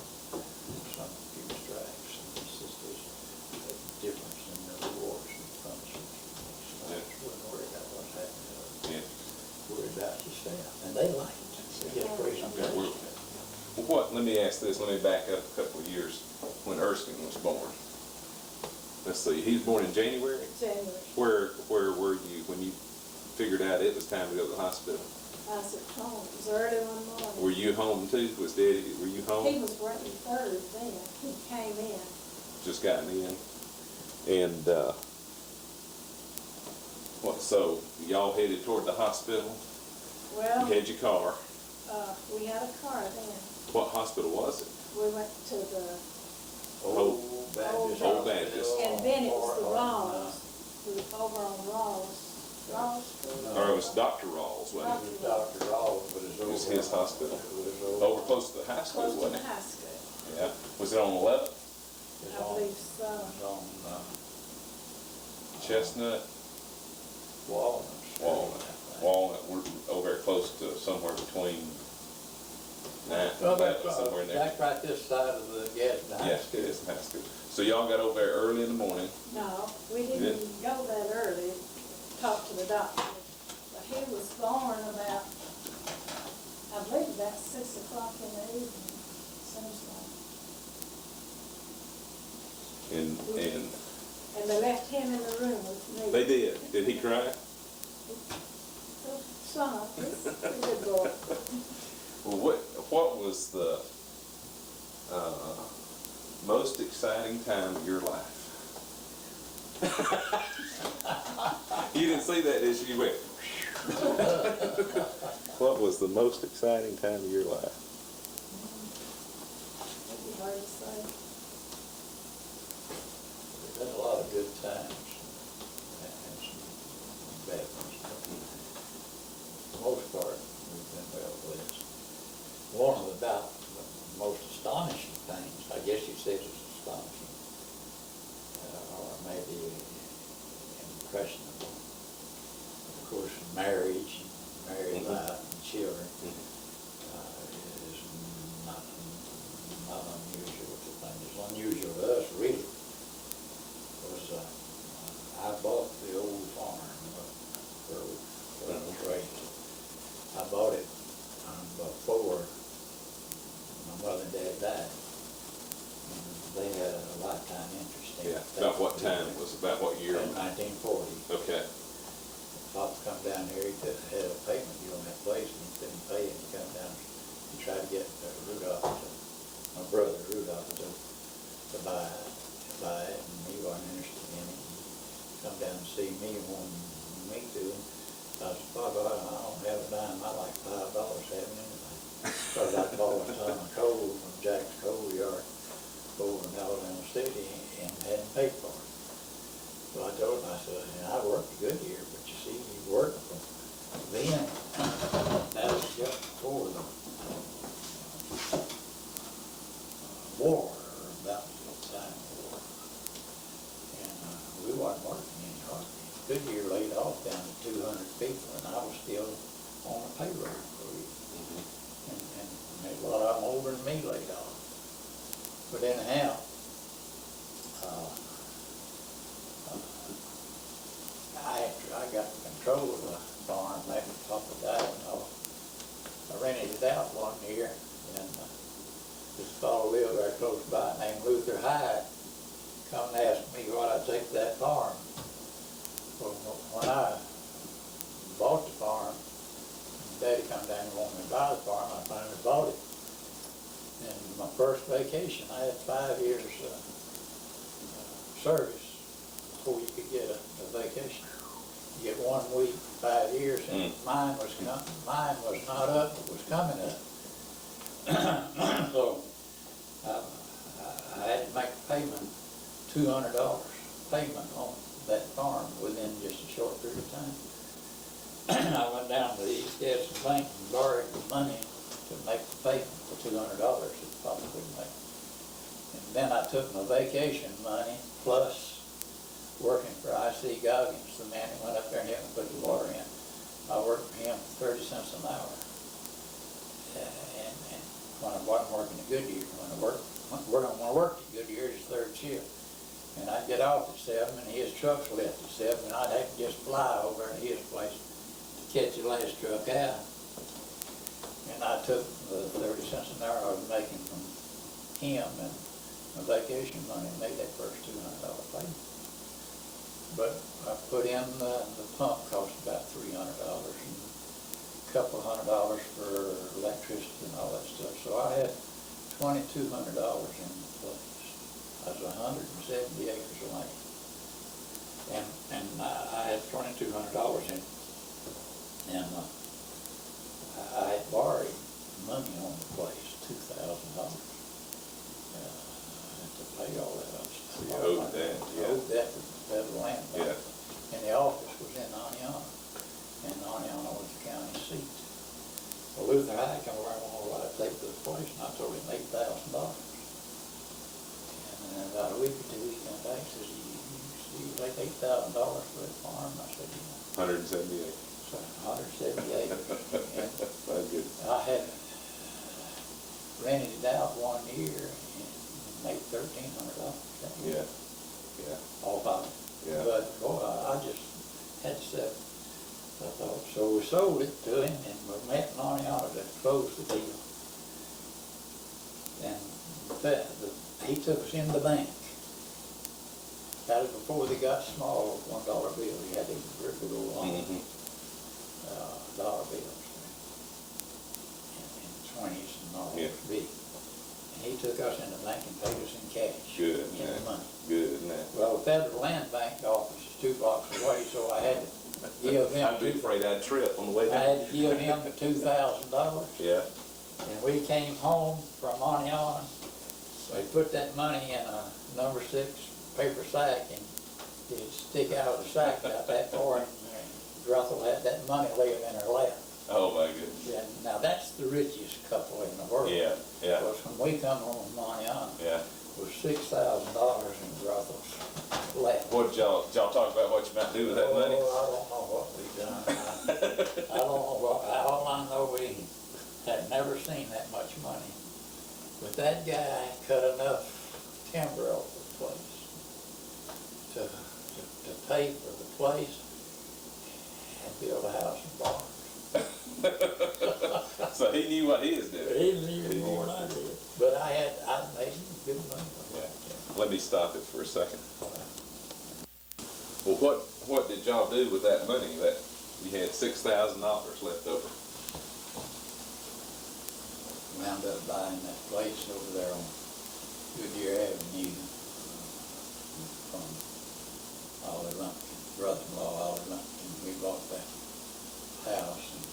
Speaker 3: some with few stripes. And he says there's a difference in the rewards and punishments. Wouldn't worry about what's happening to them. Worry about yourself. And they liked it. They just praised him.
Speaker 1: Well, let me ask this, let me back up a couple of years when Erskine was born. Let's see, he was born in January?
Speaker 2: January.
Speaker 1: Where were you when you figured out it was time to go to the hospital?
Speaker 2: I was at home, it was early one morning.
Speaker 1: Were you home too? Were you home?
Speaker 2: He was working third then, he came in.
Speaker 1: Just gotten in. And, so y'all headed toward the hospital?
Speaker 2: Well,
Speaker 1: You had your car.
Speaker 2: we had a car then.
Speaker 1: What hospital was it?
Speaker 2: We went to the,
Speaker 3: Old Baptist.
Speaker 1: Old Baptist.
Speaker 2: and then it was the Rawls, we were over on Rawls Street.
Speaker 1: Or it was Dr. Rawls, wasn't
Speaker 3: It was Dr. Rawls, but
Speaker 1: it? It was his hospital.
Speaker 3: It was
Speaker 1: Over close to the high school,
Speaker 2: Close to
Speaker 1: wasn't
Speaker 2: the
Speaker 1: it?
Speaker 2: high school,
Speaker 1: Yeah. Was it on 11th?
Speaker 2: I believe so.
Speaker 3: It was on
Speaker 1: Chestnut?
Speaker 3: Walnut.
Speaker 1: Walnut, we're over there close to somewhere between 9th
Speaker 3: Well,
Speaker 1: and
Speaker 3: that's
Speaker 1: 11th, somewhere in there.
Speaker 3: That's right this side of the Gadsden High
Speaker 1: Yeah,
Speaker 3: School.
Speaker 1: it is high school. So y'all got over there early in the morning.
Speaker 2: No, we didn't go that early, talk to the doctor. But he was born about, I believe about 6 o'clock in the evening, seems like. And they left him in the room with me.
Speaker 1: They did. Did he cry?
Speaker 2: Son, he's a good boy.
Speaker 1: Well, what was the most exciting time of your life? You didn't see that, did you? You went. What was the most exciting time of your life?
Speaker 2: It'd be hard to say.
Speaker 3: We've had a lot of good times and some bad ones. For the most part, we've been well blessed. One of the most astonishing things, I guess you said it's astonishing, or maybe impressionable. Of course, marriage, married life, and children is not unusual to things. It's unusual to us, really. before my mother and dad died. And they had a lifetime interest in
Speaker 1: Yeah,
Speaker 3: it.
Speaker 1: about what time? It was about what year?
Speaker 3: In 1940.
Speaker 1: Okay.
Speaker 3: Papa come down here, he had a payment due on that place, and he couldn't pay it. He come down, he tried to get my brother Rudolph to buy it, and he wasn't interested in it. He come down and see me and wanted me to. I said, Papa, I don't have a dime. I like $5 having anything. Because I bought a ton of coal from Jack's coal yard over in Alabama City and hadn't paid for it. So I told him, I said, I worked a good year, but you see, you worked from then. That was just before the war, or about the time of the war. And we wasn't working any hard. Goodyear laid off down to 200 people, and I was still on the payroll for it. And there's a lot of them older than me laid off. But anyhow, I got control of the farm after Papa died and all. I rented it out one year, and this fellow lived there close by named Luther Hyde come and asked me what I'd take to that farm. Well, when I bought the farm, Daddy come down and wanted me to buy the farm, I finally bought it. And my first vacation, I had 5 years service before you could get a vacation. You get 1 week, 5 years, and mine was not up, it was coming up. So I had to make a payment, $200 payment on that farm within just a short period of time. I went down to the East Edison Bank and borrowed the money to make the payment for $200 that Papa couldn't make. And then I took my vacation money plus working for I.C. Goggins, the man who went up there and helped me put the water in. I worked for him for 30 cents an hour. And when I wasn't working at Goodyear, when I worked at Goodyear, it's third shift. And I'd get off at 7 and his trucks left at 7 and I'd have to just fly over to his place to catch the last truck out. And I took the 30 cents an hour I was making from him and my vacation money and made that first $200 payment. But I put in the pump cost about $300 and a couple $100 for electricity and all that stuff. So I had $2,200 in place. That's 170 acres of land. And I had $2,200 in it. And I had borrowed money on the place, $2,000. To pay all that other stuff.
Speaker 1: So you owed that, yeah.
Speaker 3: I owed that to the federal land bank.
Speaker 1: Yeah.
Speaker 3: And the office was in Aniana. And Aniana was the county seat. Well, Luther Hyde come over and wanted what I'd take to the place, and I told him $8,000. And about a week or 2 weeks went back, he says, you like $8,000 for that farm? I said, yeah.
Speaker 1: 170 acres.
Speaker 3: So 170 acres. And
Speaker 1: That's good.
Speaker 3: I had rented it out 1 year and made $1,300.
Speaker 1: Yeah. Yeah.
Speaker 3: All about it.
Speaker 1: Yeah.
Speaker 3: But boy, I just had to sell it. I thought, so we sold it to him and we met in Aniana to close the deal. And he took us in the bank. That was before they got small $1 bills. You had these very little long dollar bills. And 20s and all
Speaker 1: Yeah.
Speaker 3: big. And he took us in the bank and paid us in cash.
Speaker 1: Good,
Speaker 3: in
Speaker 1: man.
Speaker 3: the money.
Speaker 1: Good, man.
Speaker 3: Well, the Federal Land Bank office is 2 blocks away, so I had to give him.
Speaker 1: I'd be afraid I'd trip on the way
Speaker 3: I
Speaker 1: down.
Speaker 3: had to give him $2,000.
Speaker 1: Yeah.
Speaker 3: And we came home from Aniana. We put that money in a number 6 paper sack and it'd stick out of the sack about that far, and Grethel had that money laying in her lap.
Speaker 1: Oh my goodness.
Speaker 3: And now that's the richest couple in the world.
Speaker 1: Yeah, yeah.
Speaker 3: Because when we come home from Aniana,
Speaker 1: Yeah.
Speaker 3: it was $6,000 in Grethel's lap.
Speaker 1: What did y'all talk about what you might do with that money?
Speaker 3: Oh, I don't know what we done. I don't know what, all I know we had never seen that much money. But that guy cut enough timber off the place to pay for the place and build a house and barn.
Speaker 1: So he knew what he was doing.
Speaker 3: He knew more than I did. But I made good money.
Speaker 1: Yeah. Let me stop it for a second. Well, what did y'all do with that money that you had $6,000 left over?
Speaker 3: Wound up buying that place over there on Goodyear Avenue from Ollie Lumpkin, brother-in-law Ollie Lumpkin. We bought that house and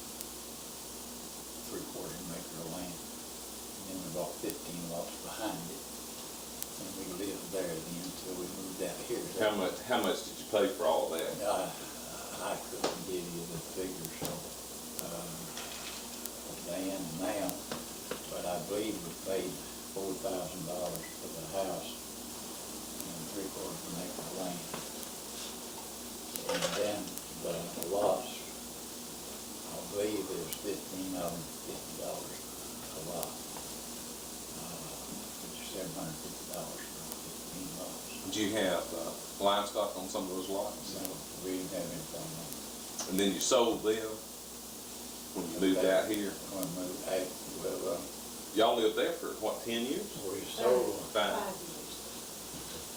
Speaker 3: 3/4 acre of land. And then we bought 15 lots behind it. And we lived there then until we moved out here.
Speaker 1: How much did you pay for all that?
Speaker 3: I couldn't give you the figures, so, then and now, but I believe we paid $4,000 for the house and 3/4 acre of land. And then the lots, I believe it was 15 of them, $50 a lot. Which is $750 for 15 lots.
Speaker 1: Did you have livestock on some of those lots?
Speaker 3: No, we didn't have anything on it.
Speaker 1: And then you sold them when you moved out here?
Speaker 3: When we moved out, well,
Speaker 1: Y'all lived there for, what, 10 years?
Speaker 3: we sold,
Speaker 1: 5.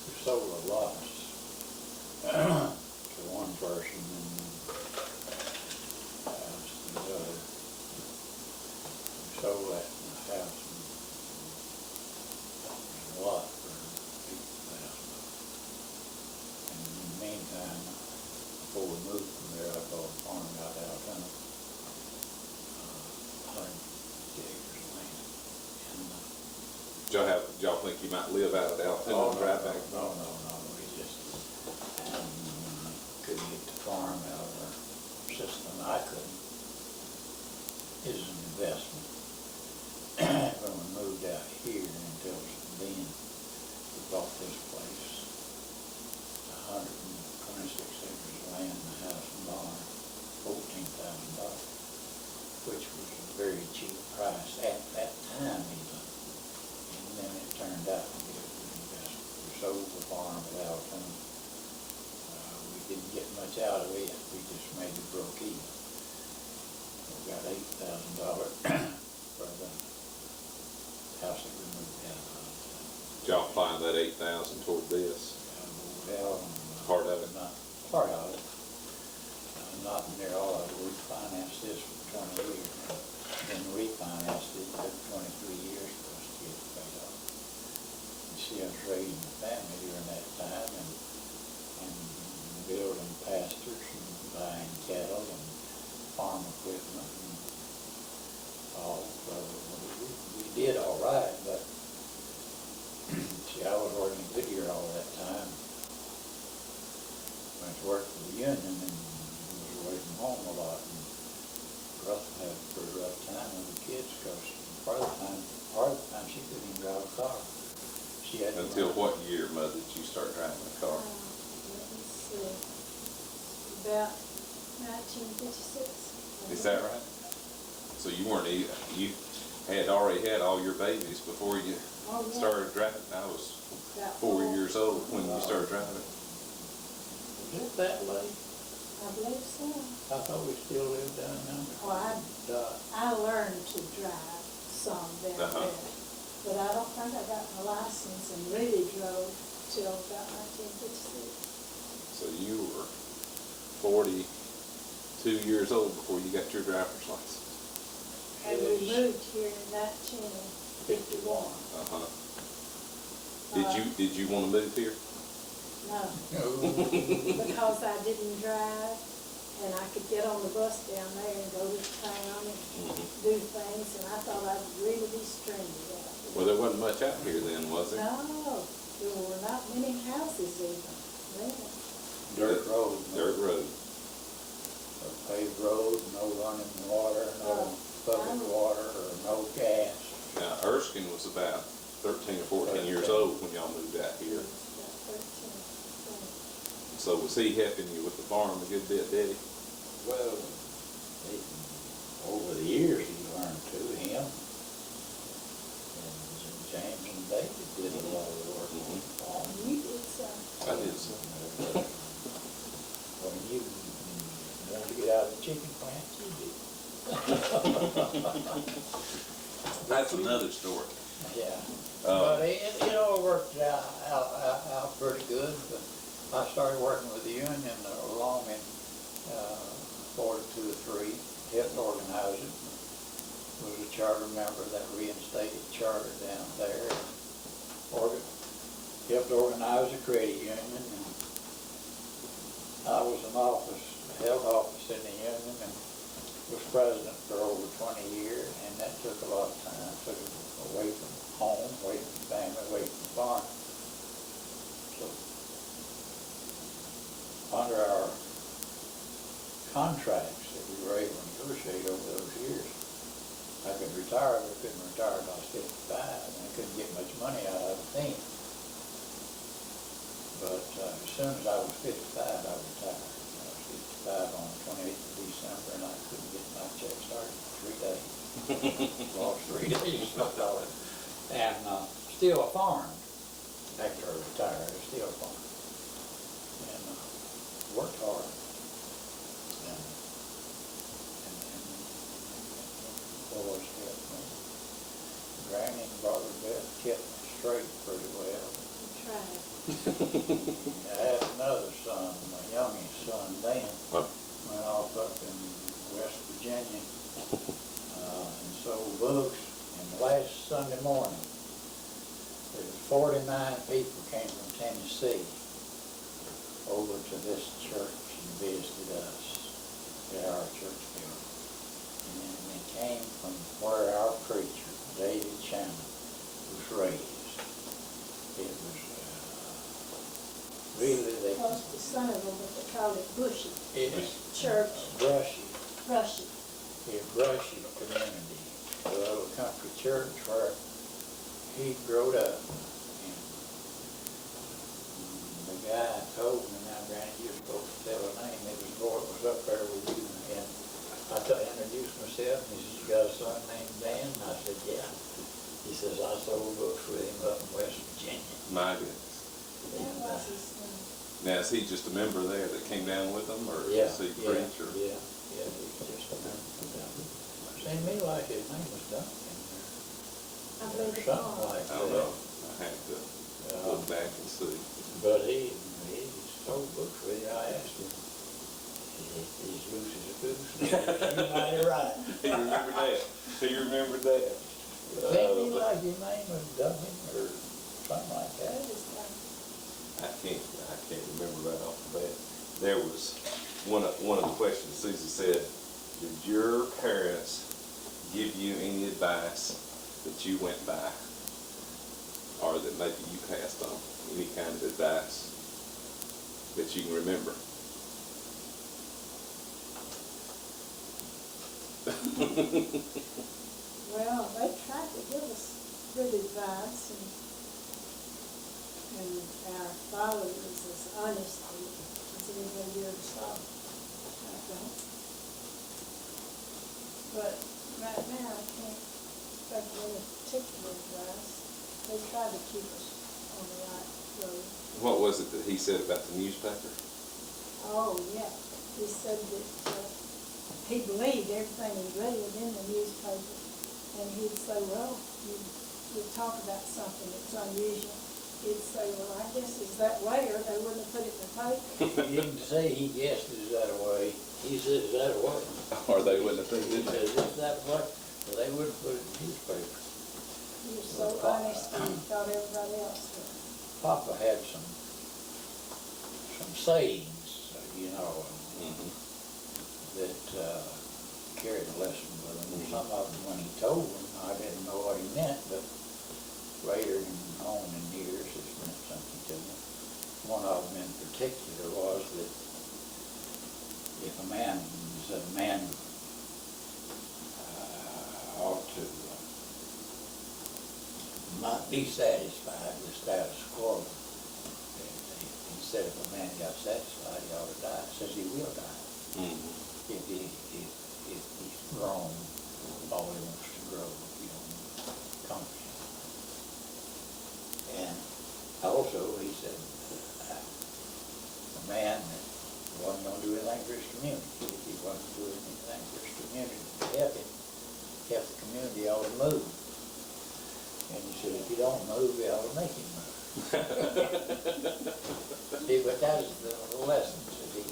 Speaker 3: we sold the lots to one person and house to the other. We sold that in the house and a lot for $8,000. And in the meantime, before we moved from there, I bought a farm out of Alabama, 150 acres of land. And,
Speaker 1: Did y'all think you might live out of Alabama and drive back?
Speaker 3: No, we just couldn't get the farm out of our system. I couldn't. It was an investment. When we moved out here until then, we bought this place, 126 acres of land, and a house and barn, $14,000, which was a very cheap price at that time even. And then it turned out to be a good investment. We sold the farm at Alton. We didn't get much out of it. We just made it broke even. We got $8,000 for the house that we moved out of.
Speaker 1: Did y'all find that 8,000 toward this?
Speaker 3: Well,
Speaker 1: Part of it?
Speaker 3: Not part of it. Not near all of it. We financed this for 20 years. And refinanced it. It took 23 years for us to get it paid off. You see, I was raising a family during that time and building pastures and buying cattle and farm equipment and all. So we did all right, but see, I was working in Goodyear all that time. Went to work for the union and was away from home a lot. And Grethel had a pretty rough time with the kids because part of the time she couldn't even drive a car. She had
Speaker 1: Until what year, Mother, did you start driving a car?
Speaker 2: Let me see, about 1956.
Speaker 1: Is that right? So you weren't even, you had already had all your babies before you
Speaker 2: Oh, yeah.
Speaker 1: started driving? I was
Speaker 2: About
Speaker 1: 4 years old when you started driving.
Speaker 3: Was it that late?
Speaker 2: I believe so.
Speaker 3: I thought we still lived down yonder.
Speaker 2: Well, I learned to drive some down there, but I don't think I got my license and really drove till about 1956.
Speaker 1: So you were 42 years old before you got your driver's license.
Speaker 2: And we moved here in 1951.
Speaker 1: Did you want to move here?
Speaker 2: No,
Speaker 3: No.
Speaker 2: because I didn't drive, and I could get on the bus down there and go to town and do things, and I thought I would really be stranded out there.
Speaker 1: Well, there wasn't much out here then, was there?
Speaker 2: No, there were not many houses even then.
Speaker 3: Dirt road.
Speaker 1: Dirt road.
Speaker 3: A paved road, no running water, no public water, or no gas.
Speaker 1: Now, Erskine was about 13 or 14 years old when y'all moved out here.
Speaker 2: About 13, 20.
Speaker 1: So was he helping you with the farm a good bit, Daddy?
Speaker 3: Well, over the years he learned to him. And James and David did a lot of work on the farm.
Speaker 2: You did some.
Speaker 1: I did so.
Speaker 3: When you wanted to get out of the chicken plant, you did.
Speaker 1: That's another story.
Speaker 3: Yeah. But it all worked out pretty good. But I started working with the union along in 42 or 3, helped organize it. Was a charter member that reinstated charter down there. Helped organize the credit union. And I was held office in the union and was president for over 20 years, and that took a lot of time. Took it away from home, away from family, away from farm. So under our contracts that we were able to negotiate over those years, I could retire, but I couldn't retire till I was 55, and I couldn't get much money out of it then. But as soon as I was 55, I retired. I was 55 on the 28th of December, and I couldn't get my check started for 3 days. Lost 3 days. And still farmed after I retired. I still farmed. And worked hard. And boys helped me. Granny and Brother Beth kept me straight pretty well.
Speaker 2: Tried.
Speaker 3: I had another son, my youngest son, Dan, went off up in West Virginia and sold books. And last Sunday morning, there was 49 people came from Tennessee over to this church and visited us at our church building. And they came from where our preacher, David Chandler, was raised. It was really,
Speaker 2: Close to some of them, but they call it bushy.
Speaker 3: it was
Speaker 2: Church,
Speaker 3: brushy.
Speaker 2: brushy.
Speaker 3: A brushy community, a little country church where he grew up. And the guy told me, now Granny, you're supposed to tell a name. It was the boy that was up there with you. And I introduced myself, and he says, you got a son named Dan? And I said, yeah. He says, I sold books with him up in West Virginia.
Speaker 1: My goodness.
Speaker 2: That was his name.
Speaker 1: Now, is he just a member there that came down with them, or
Speaker 3: Yeah,
Speaker 1: is he
Speaker 3: yeah,
Speaker 1: preach, or?
Speaker 3: yeah, he was just a member from down. Seemed to me like his name was Duncan.
Speaker 2: I believe
Speaker 3: Or
Speaker 2: it
Speaker 3: something
Speaker 2: was.
Speaker 3: like
Speaker 1: I don't know. I have to look
Speaker 3: that.
Speaker 1: back and see.
Speaker 3: But he sold books with you. I asked him, he's loose as a goose. You mighty right.
Speaker 1: He remembered that. He remembered that.
Speaker 3: Seemed to me like his name was Duncan or something like
Speaker 2: That
Speaker 3: that.
Speaker 2: is name.
Speaker 1: I can't remember right off the bat. There was one of the questions Susie said, did your parents give you any advice that you went by, or that maybe you passed on? Any kind of advice that you can remember?
Speaker 2: Well, they tried to give us good advice, and our father was as honest as anybody you ever saw, I think. But right now, I can't think of any particular advice. They try to keep us on the right road.
Speaker 1: What was it that he said about the newspaper?
Speaker 2: Oh, yeah. He said that he believed everything he read in the newspaper. And he'd say, well, you'd talk about something that's unusual. He'd say, well, I guess it's that way, or they wouldn't have put it in the paper.
Speaker 3: You didn't say he guessed it's that way. He said it's that way.
Speaker 1: Or they wouldn't have put it
Speaker 3: He
Speaker 1: in there?
Speaker 3: says it's that way. Well, they wouldn't put it in the newspaper.
Speaker 2: He was so honest, and he thought everybody else was.
Speaker 3: Papa had some sayings, you know,
Speaker 1: Mhm.
Speaker 3: that carried a lesson with him. And some of them, when he told them, I didn't know what he meant, but later on in years, it's meant something to me. One of them in particular was that if a man ought to not be satisfied with status quo. He said if a man got satisfied, he ought to die. It says he will die.
Speaker 1: Mhm.
Speaker 3: If he's grown, all he wants to grow, you know, accomplish it. And also, he said, a man that wasn't going to do anything for his community, if he wasn't doing anything for his community, he move, you ought to make him move. See, but that is the lessons that he,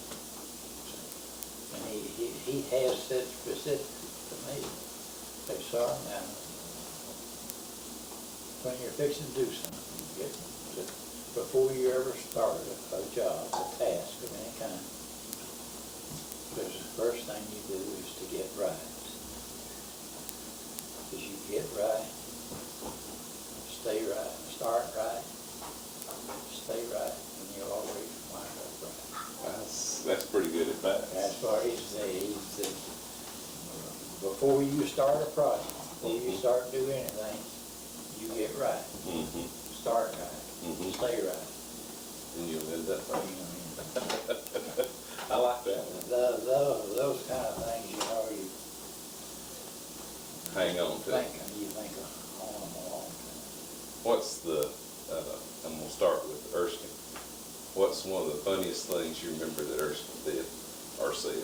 Speaker 3: and he has said specific to me, say, son, now, when you're fixing to do something, before you ever start a job, a task of any kind, because the first thing you do is to get right. Because you get right, stay right, start right, stay right, and you'll always wind up right.
Speaker 1: That's pretty good advice.
Speaker 3: That's what he said. He said, before you start a project, before you start doing anything, you get right. Start right. Stay right.
Speaker 1: And you'll end up right.
Speaker 3: You know what I mean?
Speaker 1: I like that one.
Speaker 3: Those kind of things, you know, you
Speaker 1: Hang on to it.
Speaker 3: you think on them a long time.
Speaker 1: What's the, I'm gonna start with Erskine. What's one of the funniest things you remember that Erskine did or said?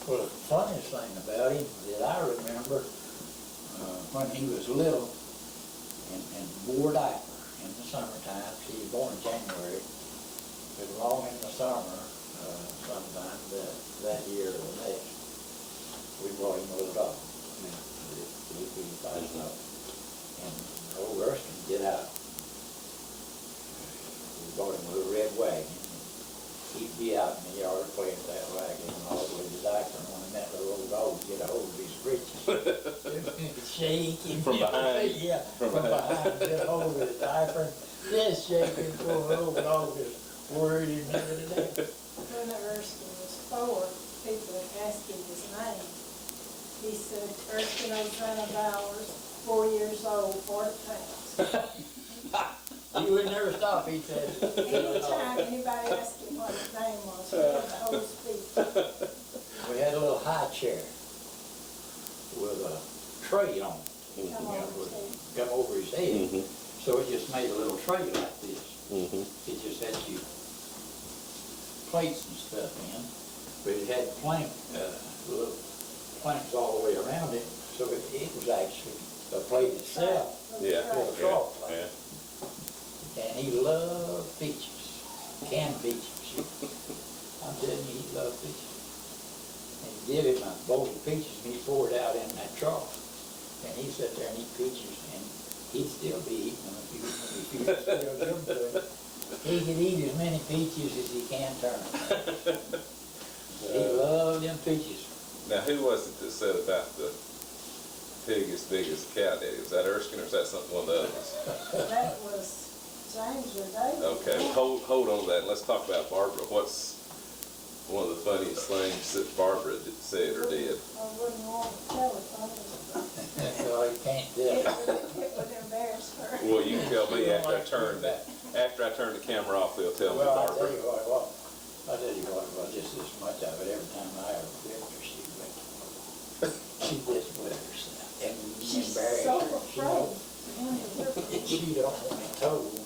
Speaker 3: Well, the funniest thing about him that I remember, when he was little and wore diaper in the summertime, he was born in January, but along in the summer, sometime that year or the next, we brought him a little dog. We find him up. And old Erskine get out. We brought him a little red wagon. He'd be out in the yard playing with that wagon all with his diaper, and when that little old dog would get a hold of his breeches, shaking.
Speaker 1: From behind?
Speaker 3: Yeah, from behind, get a hold of his diaper, just shaking, poor old dog is worried him never to death.
Speaker 2: When Erskine was 4, people asked him his name. He said, Erskine O'Brien Bowers, 4 years old, 40 pounds.
Speaker 3: He would never stop, he said.
Speaker 2: Anytime anybody asked him what his name was, he had the whole speech.
Speaker 3: We had a little high chair with a tray on it. Come over his head. So it just made a little tray like this. It just had you plates and stuff in, but it had little planks all the way around it, so it was actually a plate itself.
Speaker 1: Yeah.
Speaker 3: With a trough.
Speaker 1: Yeah.
Speaker 3: And he loved peaches, canned peaches. I'm telling you, he loved peaches. And you give him a bowl of peaches and he poured out in that trough. And he'd sit there and eat peaches and he'd still be eating them if you would still give them to him. He could eat as many peaches as he can turn. He loved them peaches.
Speaker 1: Now, who was it that said about the pig as big as a cow daddy? Was that Erskine or was that one of the others?
Speaker 2: That was James or David.
Speaker 1: Okay, hold on to that. Let's talk about Barbara. What's one of the funniest things that Barbara said or did?
Speaker 2: I wouldn't want to tell it, honestly.
Speaker 3: Well, you can't tell.
Speaker 2: It would embarrass her.
Speaker 1: Well, you can tell me after I turn the camera off, they'll tell me
Speaker 3: Well, I'll
Speaker 1: Barbara.
Speaker 3: tell you what, I'll tell you what, well, just this much of it, every time I ever whipped her, she just whipped herself. And
Speaker 2: She's
Speaker 3: embarrassed
Speaker 2: so
Speaker 3: her, you know.
Speaker 2: afraid.
Speaker 3: And she don't want me told.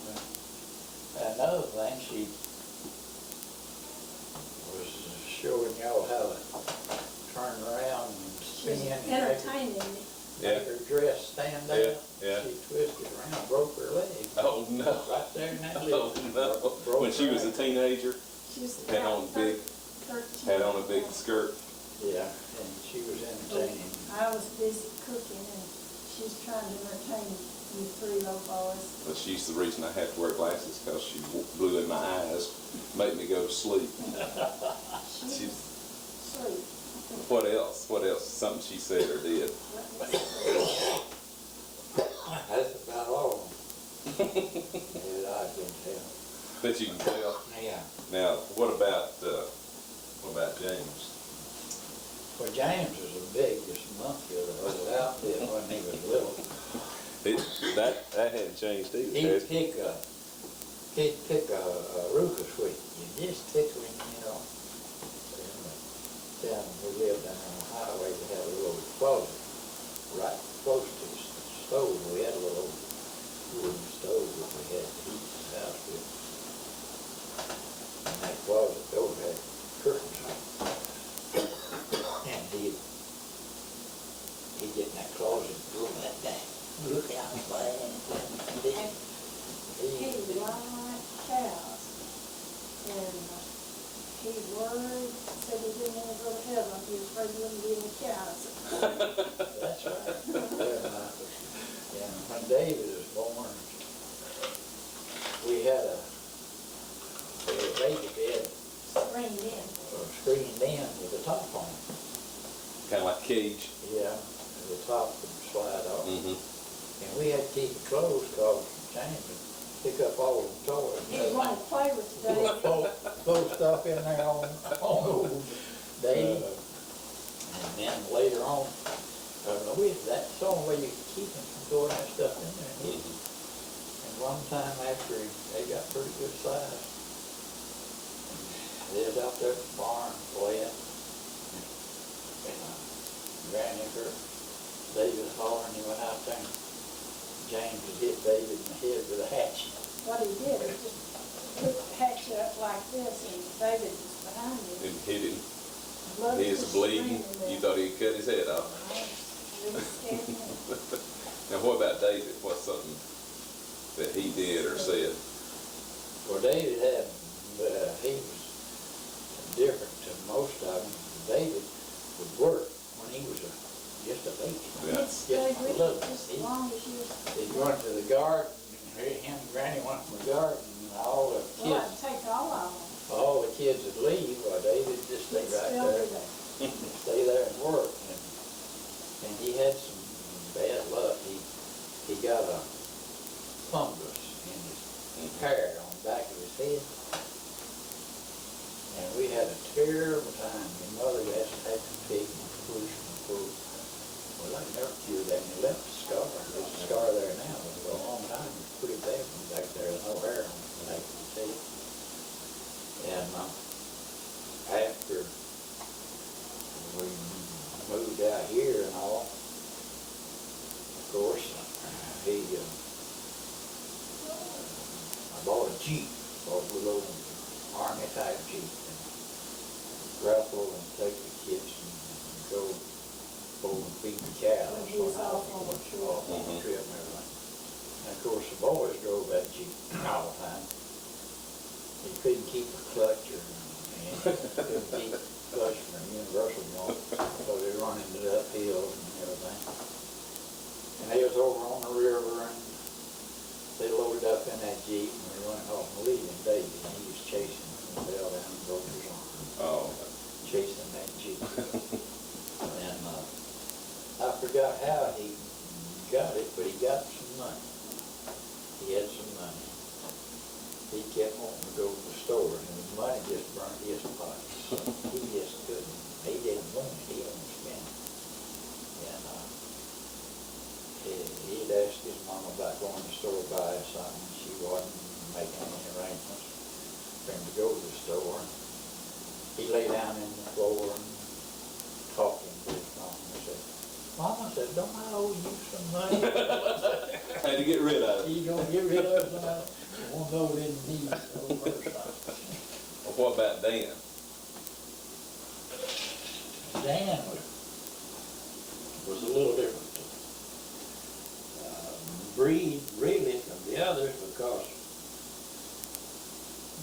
Speaker 3: Another thing, she was showing y'all how to turn around and spin
Speaker 2: She's
Speaker 3: and make
Speaker 2: entertaining me.
Speaker 3: her dress stand up.
Speaker 1: Yeah.
Speaker 3: She twisted around, broke her leg.
Speaker 1: Oh, no.
Speaker 3: Right there in that
Speaker 1: Oh, no.
Speaker 3: Broke
Speaker 1: When she
Speaker 3: her
Speaker 1: was a
Speaker 3: leg.
Speaker 1: teenager,
Speaker 2: She's
Speaker 1: had on
Speaker 2: about
Speaker 1: big,
Speaker 2: 13.
Speaker 1: had on a big skirt.
Speaker 3: Yeah, and she was entertaining.
Speaker 2: I was busy cooking and she's trying to entertain you 3 little boys.
Speaker 1: But she's the reason I had to wear glasses, because she blew in my eyes, made me go to sleep.
Speaker 2: She's sweet.
Speaker 1: What else? What else? Something she said or did?
Speaker 3: That's about all that I can tell.
Speaker 1: That you can tell.
Speaker 3: Yeah.
Speaker 1: Now, what about James?
Speaker 3: Well, James was the biggest monkey of the whole outfit when he was little.
Speaker 1: That hadn't changed either.
Speaker 3: He'd
Speaker 1: has it?
Speaker 3: pick a Ruka sweet. You just tickle him, you know. And, we lived down on the highway. We had a little closet right close to the stove. We had a little wooden stove that we had to heat the house with. And that closet door had curtains. And he'd get in that closet and pull that
Speaker 2: was worried, said he didn't want to go to heaven, he was afraid he wouldn't be in the cows.
Speaker 3: That's right. And when David was born, we had a baby bed
Speaker 2: Screamed in.
Speaker 3: screened in with a top on it.
Speaker 1: Kind of like a cage.
Speaker 3: Yeah, the top would slide off.
Speaker 1: Mm-hmm.
Speaker 3: And we had to keep it closed because James would pick up all the toys.
Speaker 2: He wanted to play with David.
Speaker 3: Throw stuff in there on old Dave. And then later on, that's the only way you could keep him from throwing that stuff in there. And one time after they got pretty good size, they was out there at the barn playing. And Granny heard David hollering, he went out there and James had hit David in the head with a hatchet.
Speaker 2: What he did, he just put the hatchet up like this, and David was behind him.
Speaker 1: And hit him.
Speaker 2: Blood
Speaker 1: He was bleeding.
Speaker 2: streaming there.
Speaker 1: You thought he'd cut his head off.
Speaker 2: Really scared me.
Speaker 1: Now, what about David? What's something that he did or said?
Speaker 3: Well, David had, he was different to most of them. David would work when he was just a baby.
Speaker 1: Yeah.
Speaker 2: He'd stay with you
Speaker 3: Look,
Speaker 2: just as long as you.
Speaker 3: He'd run to the garden, and him and Granny went to the garden, and all the
Speaker 2: Well, I'd
Speaker 3: kids,
Speaker 2: take all of them.
Speaker 3: all the kids would leave, while David just stay
Speaker 2: He'd
Speaker 3: right
Speaker 2: still be
Speaker 3: there.
Speaker 2: there.
Speaker 3: Stay there and work. And he had some bad luck. He got a fungus in his hair on the back of his head. And we had a terrible time. My mother had to pick and push and pull. Well, I never cured that, and he left a scar. There's a scar there now, but for a long time, it was pretty bad from back there, no hair on the back of his head. And after we moved out here and all, of course, I bought a Jeep, bought a little Army type Jeep, and Grethel and take the kids and go over and feed the cows.
Speaker 2: When he was off on the trip.
Speaker 3: Off on the trip and everything. And of course, the boys drove that Jeep all the time. He couldn't keep a clutch or, and couldn't keep a clutch from a universal one, so they were running it uphill and everything. And they was over on the river and they loaded up in that Jeep and we went off and leaving David, and he was chasing and fell down and broke his arm.
Speaker 1: Oh.
Speaker 3: Chasing that Jeep. And I forgot how he got it, but he got some money. He had some money. He kept wanting to go to the store, and the money just burned his pockets. So he just couldn't, he didn't want it, he didn't spend it. And he'd asked his mom about going to the store to buy something. She wasn't making any arrangements for him to go to the store. He lay down in the floor and talking to his mom. He said, Mama said, don't I owe you some money?
Speaker 1: Had to get rid of it.
Speaker 3: You gonna get rid of it? Won't go in need no first time.
Speaker 1: Well, what about Dan?
Speaker 3: Dan was a little different. Breed really from the others, because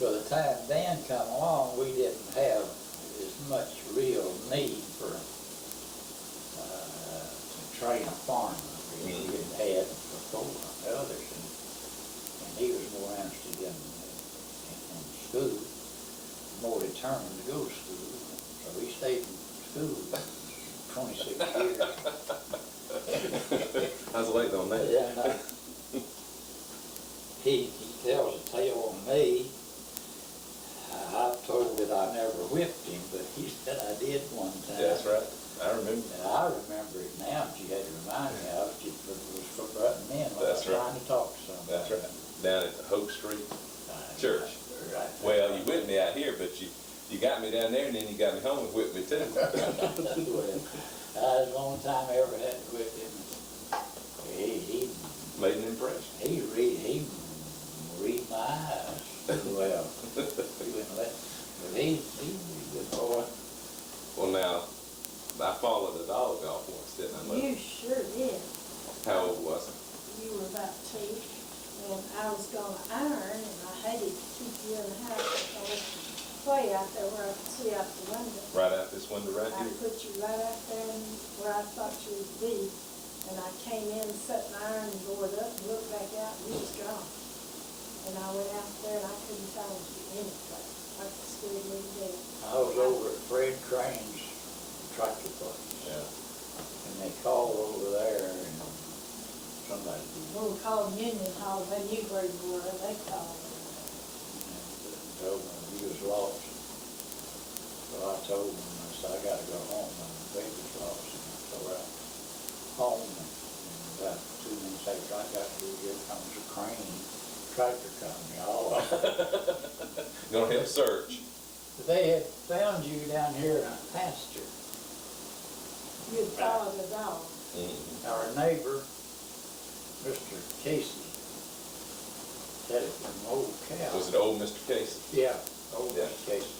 Speaker 3: by the time Dan come along, we didn't have as much real need for to train a farmer. We didn't have before the others, and he was more interested in school, more determined to go to school. So he stayed in school 26 years.
Speaker 1: I was waiting on that.
Speaker 3: Yeah, he tells a tale on me. I told that I never whipped him, but he said I did one time.
Speaker 1: Yeah, that's right. I remember.
Speaker 3: And I remember it now, but you had to remind me of it. It was for butting in when I was
Speaker 1: That's right.
Speaker 3: trying to talk to somebody.
Speaker 1: That's right. Down at the Hope Street Church.
Speaker 3: Right.
Speaker 1: Well, you whipped me out here, but you got me down there, and then you got me home and whipped me too.
Speaker 3: Well, that was the only time I ever had to whip him. He
Speaker 1: Made an impression.
Speaker 3: he read my eyes well. He wouldn't let, but he was a good boy.
Speaker 1: Well, now, I followed a dog off once, didn't I, Mother?
Speaker 2: You sure did.
Speaker 1: How old was I?
Speaker 2: You were about 2, and I was gonna iron, and I hated to keep you in the house, so I was way out there where I could see out the window.
Speaker 1: Right out this window right
Speaker 2: I
Speaker 1: here?
Speaker 2: put you right out there where I thought you would be, and I came in, set my iron board up, and looked back out, and you was gone. And I went out there, and I couldn't find you anyplace. I could scared me to death.
Speaker 3: I was over at Fred Crane's tractor place,
Speaker 1: Yeah.
Speaker 3: and they called over there, and somebody,
Speaker 2: When we called Union Hall, they knew where you were, they called.
Speaker 3: and told me he was lost. So I told him, I said, I gotta go home, my baby's lost. And so I home, and about 2 minutes after I got here comes a Crane tractor company, all of them.
Speaker 1: Gonna help search.
Speaker 3: They had found you down here in a pasture.
Speaker 2: You'd followed the dog.
Speaker 1: Mm-hmm.
Speaker 3: Our neighbor, Mr. Casey, said it was an old cow.
Speaker 1: Was it old Mr. Casey?
Speaker 3: Yeah, old
Speaker 1: Yeah.
Speaker 3: Mr. Casey.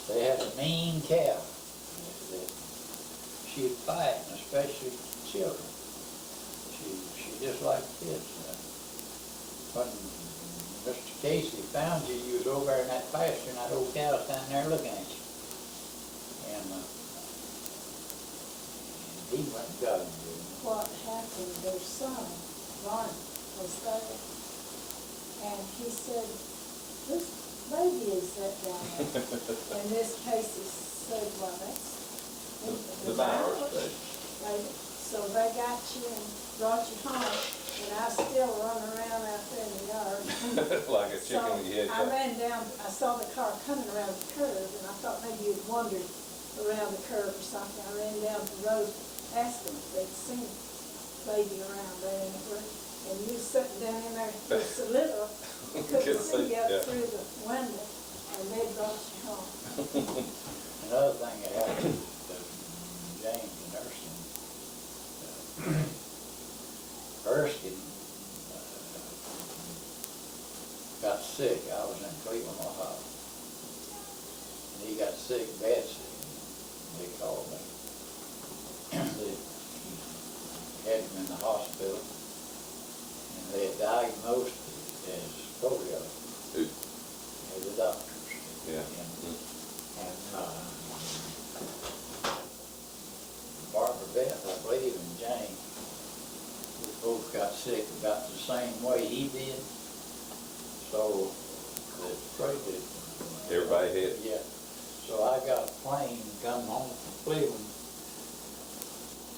Speaker 3: They had a mean cow that she'd fight, and especially children. She just liked kids. When Mr. Casey found you, you was over there in that pasture, and that old cow was down there looking at you. And he went and got him.
Speaker 2: What happened, their son, Barney, was there, and he said, whose baby is that down there? And this Casey said, well, that's
Speaker 1: The Bowers baby.
Speaker 2: baby. So they got you and brought you home, and I still run around out there in the yard.
Speaker 1: Like a chicken
Speaker 2: So
Speaker 1: when you had
Speaker 2: I ran down, I saw the car coming around the curve, and I thought maybe you'd wandered around the curve or something. I ran down the road, asked them if they'd seen baby around there, and you was sitting down in there just a little, couldn't see you up
Speaker 1: Yeah.
Speaker 2: through the window, and they brought you home.
Speaker 3: Another thing that happened to James and Erskine, Erskine got sick. I was in Cleveland, Ohio. And he got sick, bad sick. They called me. They had him in the hospital, and they had diagnosed it as polio.
Speaker 1: Who?
Speaker 3: The doctors.
Speaker 1: Yeah.
Speaker 3: And Barbara Beth, I believe, and Jane, we both got sick about the same way he did. So it's afraid that
Speaker 1: Everybody had.
Speaker 3: yeah. So I got a plane come home from Cleveland,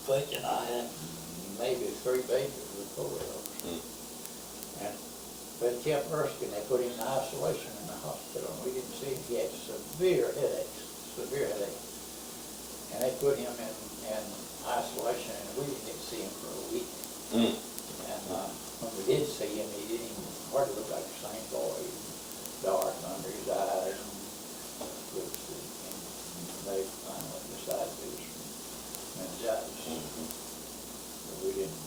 Speaker 3: thinking I had maybe 3 babies with polio. And they kept Erskine, they put him in isolation in the hospital, and we didn't see him. He had severe headaches. And they put him in isolation, and we didn't get to see him for a week. And when we did see him, he didn't even hardly look like the same boy. He was dark under his eyes, and they finally decided it was meningitis. But we didn't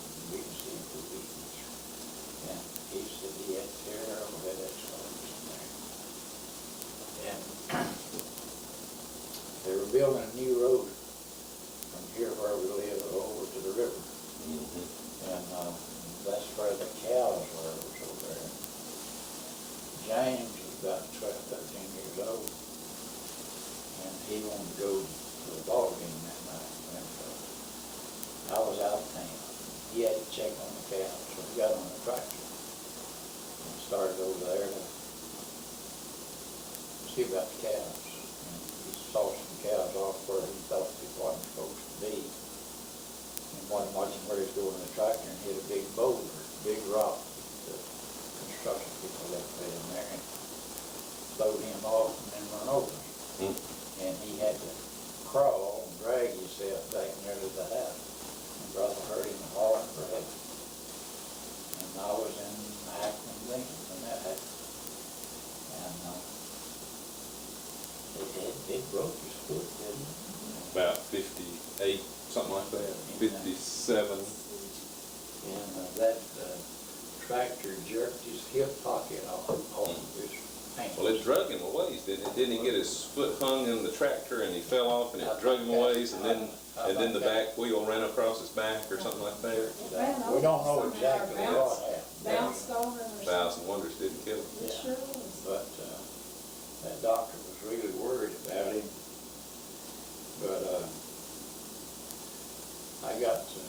Speaker 3: see him for weeks. And he said he had terrible headaches in there. And they were building a new road from here where we live over to the river. And that's where the cows were, was over there. James was about 12, 13 years old. And he wanted to go to the ball game that night. And I was out of town. He had to check on the cows, so he got on the tractor and started over there to see about the cows. And he saw some cows off where he thought they wasn't supposed to be. And wasn't watching where he was going in the tractor and hit a big boulder, big rock. The construction people left it in there and throwed him off and then run over him. And he had to crawl and drag himself back near to the house. And brother hurt him hard for it. And I was in Akron then when that happened. And it broke his foot, didn't it?
Speaker 1: About 58, something like that, 57.
Speaker 3: And that tractor jerked his hip pocket off of his pants.
Speaker 1: Well, it drug him a ways, didn't it? Didn't he get his foot hung in the tractor and he fell off and it drug him a ways, and then the back wheel ran across his back or something like that?
Speaker 3: We don't know exactly what happened.
Speaker 2: Bounced over or something.
Speaker 1: Thousand Wonders didn't kill him.
Speaker 2: It sure was.
Speaker 3: But that doctor was really worried about him. But I got to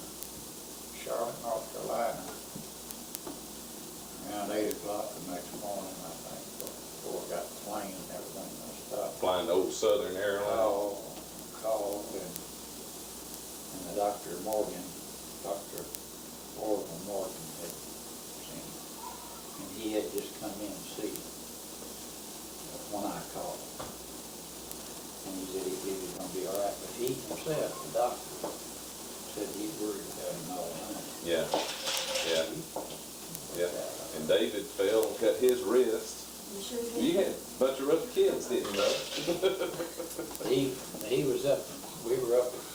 Speaker 3: Charlotte, North Carolina around 8 o'clock the next morning, I think, before I got the plane and everything messed up.
Speaker 1: Flying the old Southern Airlines.
Speaker 3: Called and the Dr. Morgan had seen him. And he had just come in to see when I called. And he said he was going to be all right. But he himself, the doctor, said he's worried about him all the time.
Speaker 1: Yeah, yeah, yeah. And David fell and cut his wrist.
Speaker 2: You sure did?
Speaker 1: You had a bunch of other kids, didn't you, though?
Speaker 3: He was up, we were up with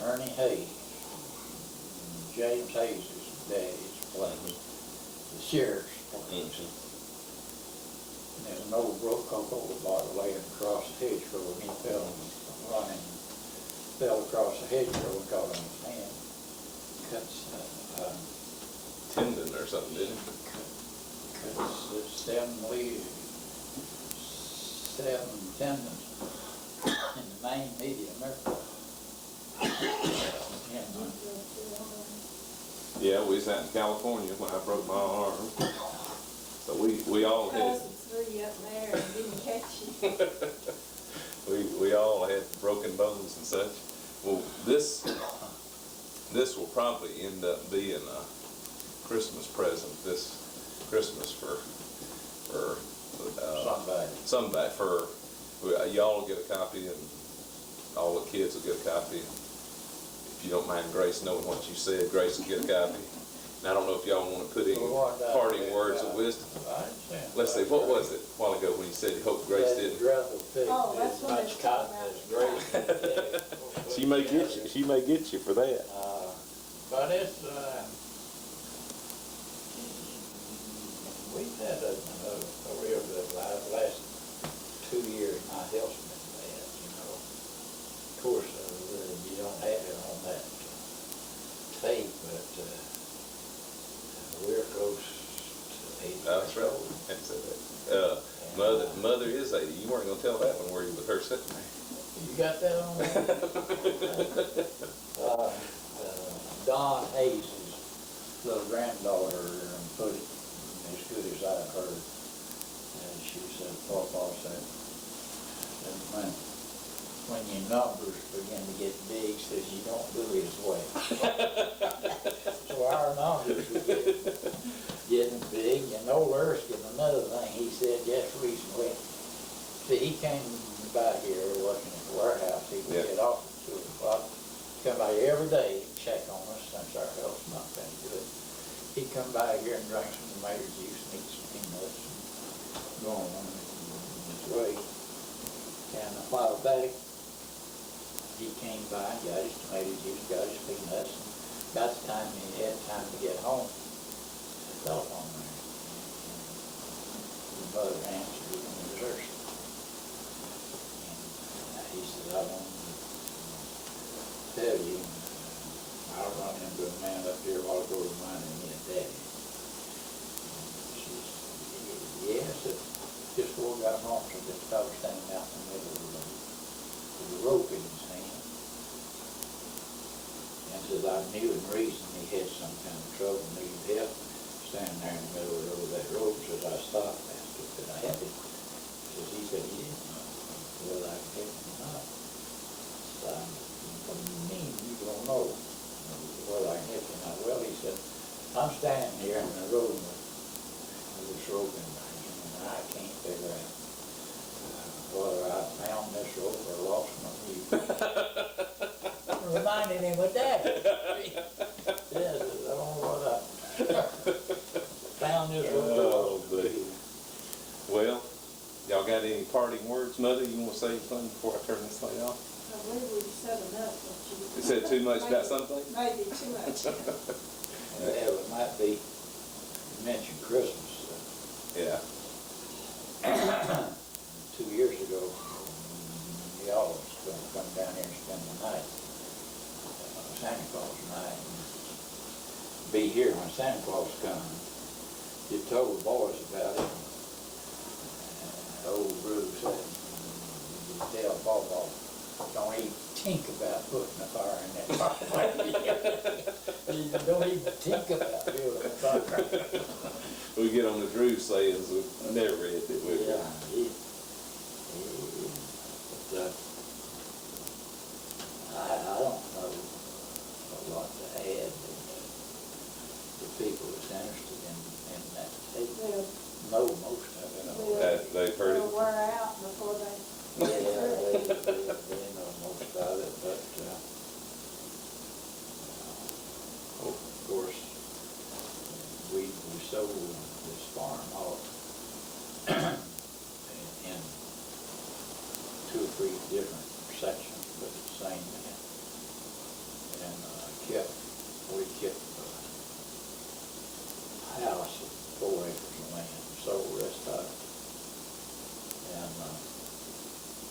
Speaker 3: Ernie Hayes, James Hayes' daddy's place, the sheriff's place. And there's an old broke Coca-Cola bottle laying across the hedgerow, and he fell across the hedgerow and caught on his hand. Cuts,
Speaker 1: Tendon or something, didn't it?
Speaker 3: cuts seven tendons in the main medium there.
Speaker 1: Yeah, we was out in California when I broke my arm. So we all had.
Speaker 2: Cousins threw you up there and didn't catch you.
Speaker 1: we all had broken bones and such. Well, this will probably end up being a Christmas present this Christmas for somebody for y'all will get a copy and all the kids will get a copy. If you don't mind Grace knowing what you said, Grace will get a copy. And I don't know if y'all want to put any parting words of wisdom. Let's see, what was it a while ago when you said you hoped Grace didn't?
Speaker 2: Oh, that's what it's talking about.
Speaker 1: She may get you for that.
Speaker 3: But it's, we've had a real good life. The last 2 years, my health's been bad, you know. Of course, you don't have it on that tape, but we're close to 80.
Speaker 1: That's right. That's it. Mother is 80. You weren't going to tell that one, were you, with her sitting there?
Speaker 3: You got that on there? Don Hayes' little granddaughter put it as good as I heard. And she said, Papa said, when your numbers begin to get big, says you don't do it as well. So our numbers were getting big, and old Erskine, another thing he said just recently, see, he came by here working at the warehouse. He would get off at 2 o'clock, come by every day and check on us since our health's not that good. He'd come by here and drink some tomato juice and eat some peanuts and go on his way. And a while back, he came by, got his tomato juice, got his peanuts, and about the time he had time to get home, the telephone rang. And the mother answered it, and it was Erskine. And he said, I want to tell you, I run into a man up here a while ago reminding me of Daddy. She said, yes, just before I got home, so this fellow standing out in the middle of the road with a rope in his hand. And says, I knew in reason he had some kind of trouble, needed help, standing there in the middle of the road with that rope. Says, I stopped and asked him, could I help him? He said he didn't know whether I could help him or not. So, what do you mean you don't know whether I can help him or not? Well, he said, I'm standing here in the road with this rope in my hand, and I can't figure out whether I found this rope or lost my mule. Reminded him of Daddy. Yes, I don't know what I found this rope.
Speaker 1: Oh, buddy. Well, y'all got any parting words, Mother? You want to say something before I turn this thing off?
Speaker 2: I believe we said enough, don't you?
Speaker 1: You said too much about something?
Speaker 2: Maybe too much.
Speaker 3: Yeah, it might be, you mentioned Christmas.
Speaker 1: Yeah.
Speaker 3: 2 years ago, y'all was going to come down here and spend the night, Santa Claus night, and be here when Santa Claus comes. You told the boys about it. old Bruce said, you tell Pawpaw, don't even think about putting a fire in that fire. You don't even think about building a fire.
Speaker 1: We get on the Drew sayings, we never read it, we?
Speaker 3: Yeah, but, I don't know a lot to add to people that's interested in that. They know most of it.
Speaker 1: They've heard it.
Speaker 2: They'll wear out before they.
Speaker 3: Yeah, they know most about it, but, of course, we sold this farm off in 2 or 3 different sections, but the same man. And we kept a house of 4 acres of land, sold the rest of it.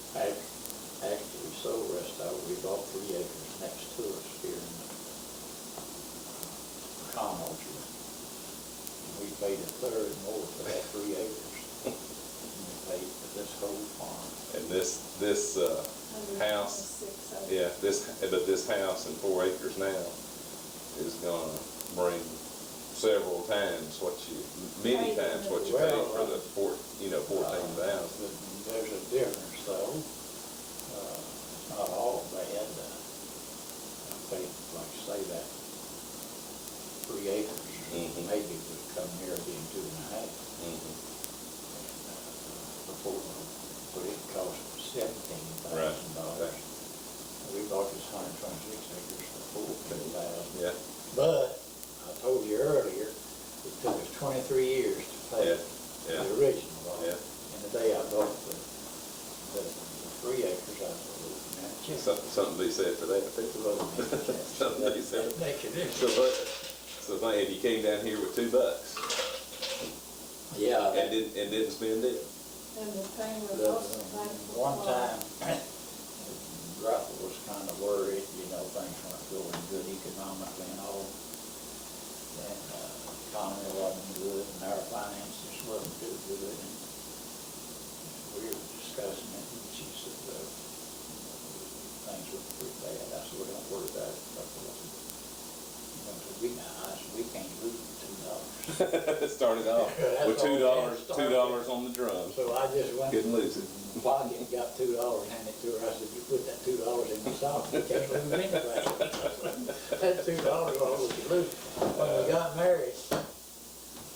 Speaker 3: And after we sold the rest of it, we bought 3 acres next to us here in the Con Orchard. And we paid 1/3 more for that 3 acres than we paid for this whole farm.
Speaker 1: And this house, yeah, but this house and 4 acres now is gonna bring several times many times what you paid for the 14,000.
Speaker 3: There's a difference though. It's not all bad. I think, like say that 3 acres maybe would come near being 2.5. Before, but it cost $17,000.
Speaker 1: Right.
Speaker 3: We bought this 126 acres for $14,000.
Speaker 1: Yeah.
Speaker 3: But I told you earlier, it took us 23 years to pay
Speaker 1: Yeah.
Speaker 3: the original one.
Speaker 1: Yeah.
Speaker 3: And the day I bought the 3 acres, I was looking at it.
Speaker 1: Something to be said for that. Something to be said.
Speaker 3: That makes a difference.
Speaker 1: So if you came down here with $2
Speaker 3: Yeah.
Speaker 1: and didn't spend it.
Speaker 2: And the thing was
Speaker 3: The
Speaker 2: also thankful.
Speaker 3: one time, Grethel was kind of worried, things weren't going good economically and all. And economy wasn't good, and our finances wasn't too good. And we were discussing it, and she said, things were pretty bad. I said, well, don't worry about it. We can't lose $2.
Speaker 1: Started off with $2 on the drum.
Speaker 3: So I just went.
Speaker 1: Couldn't lose it.
Speaker 3: Pocket, got $2, handed it to her. I said, you put that $2 in the sock, you can't lose anything. That $2 all you lose. When we got married,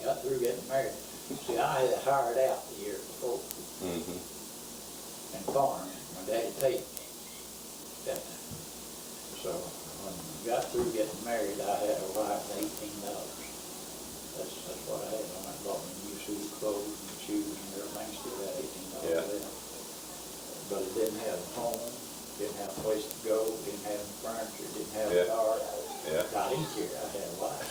Speaker 3: got through getting married. See, I had hired out the year before. And farmed. My daddy paid me that time. So when we got through getting married, I had a wife $18. That's what I had on. I bought me new suit of clothes and shoes and everything. Still had $18 left. But it didn't have a home, didn't have a place to go, didn't have any furniture, didn't have a car. Not easier, I had a wife.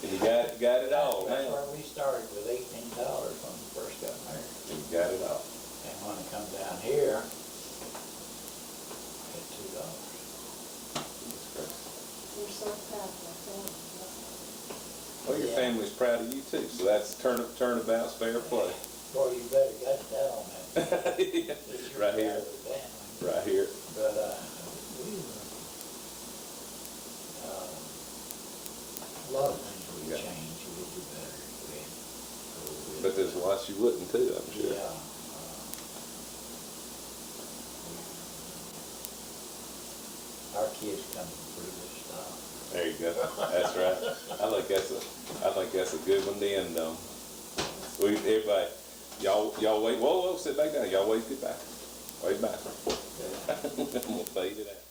Speaker 1: You got it all
Speaker 3: That's
Speaker 1: now.
Speaker 3: where we started with $18 when we first got married.
Speaker 1: You got it all.
Speaker 3: And when I come down here, I had $2.
Speaker 2: We're so proud of our family.
Speaker 1: Well, your family's proud of you too, so that's turnabout's fair play.
Speaker 3: Boy, you better got that on that.
Speaker 1: Right here. Right here.
Speaker 3: But, a lot of things would change, you would do better.
Speaker 1: But there's lots you wouldn't too, I'm sure.
Speaker 3: Yeah. Our kids coming through this stuff.
Speaker 1: There you go. That's right. I think that's a good one to end on. Everybody, y'all wait. Whoa, sit back down. Y'all wave goodbye. Wave back. I'm gonna fade it out.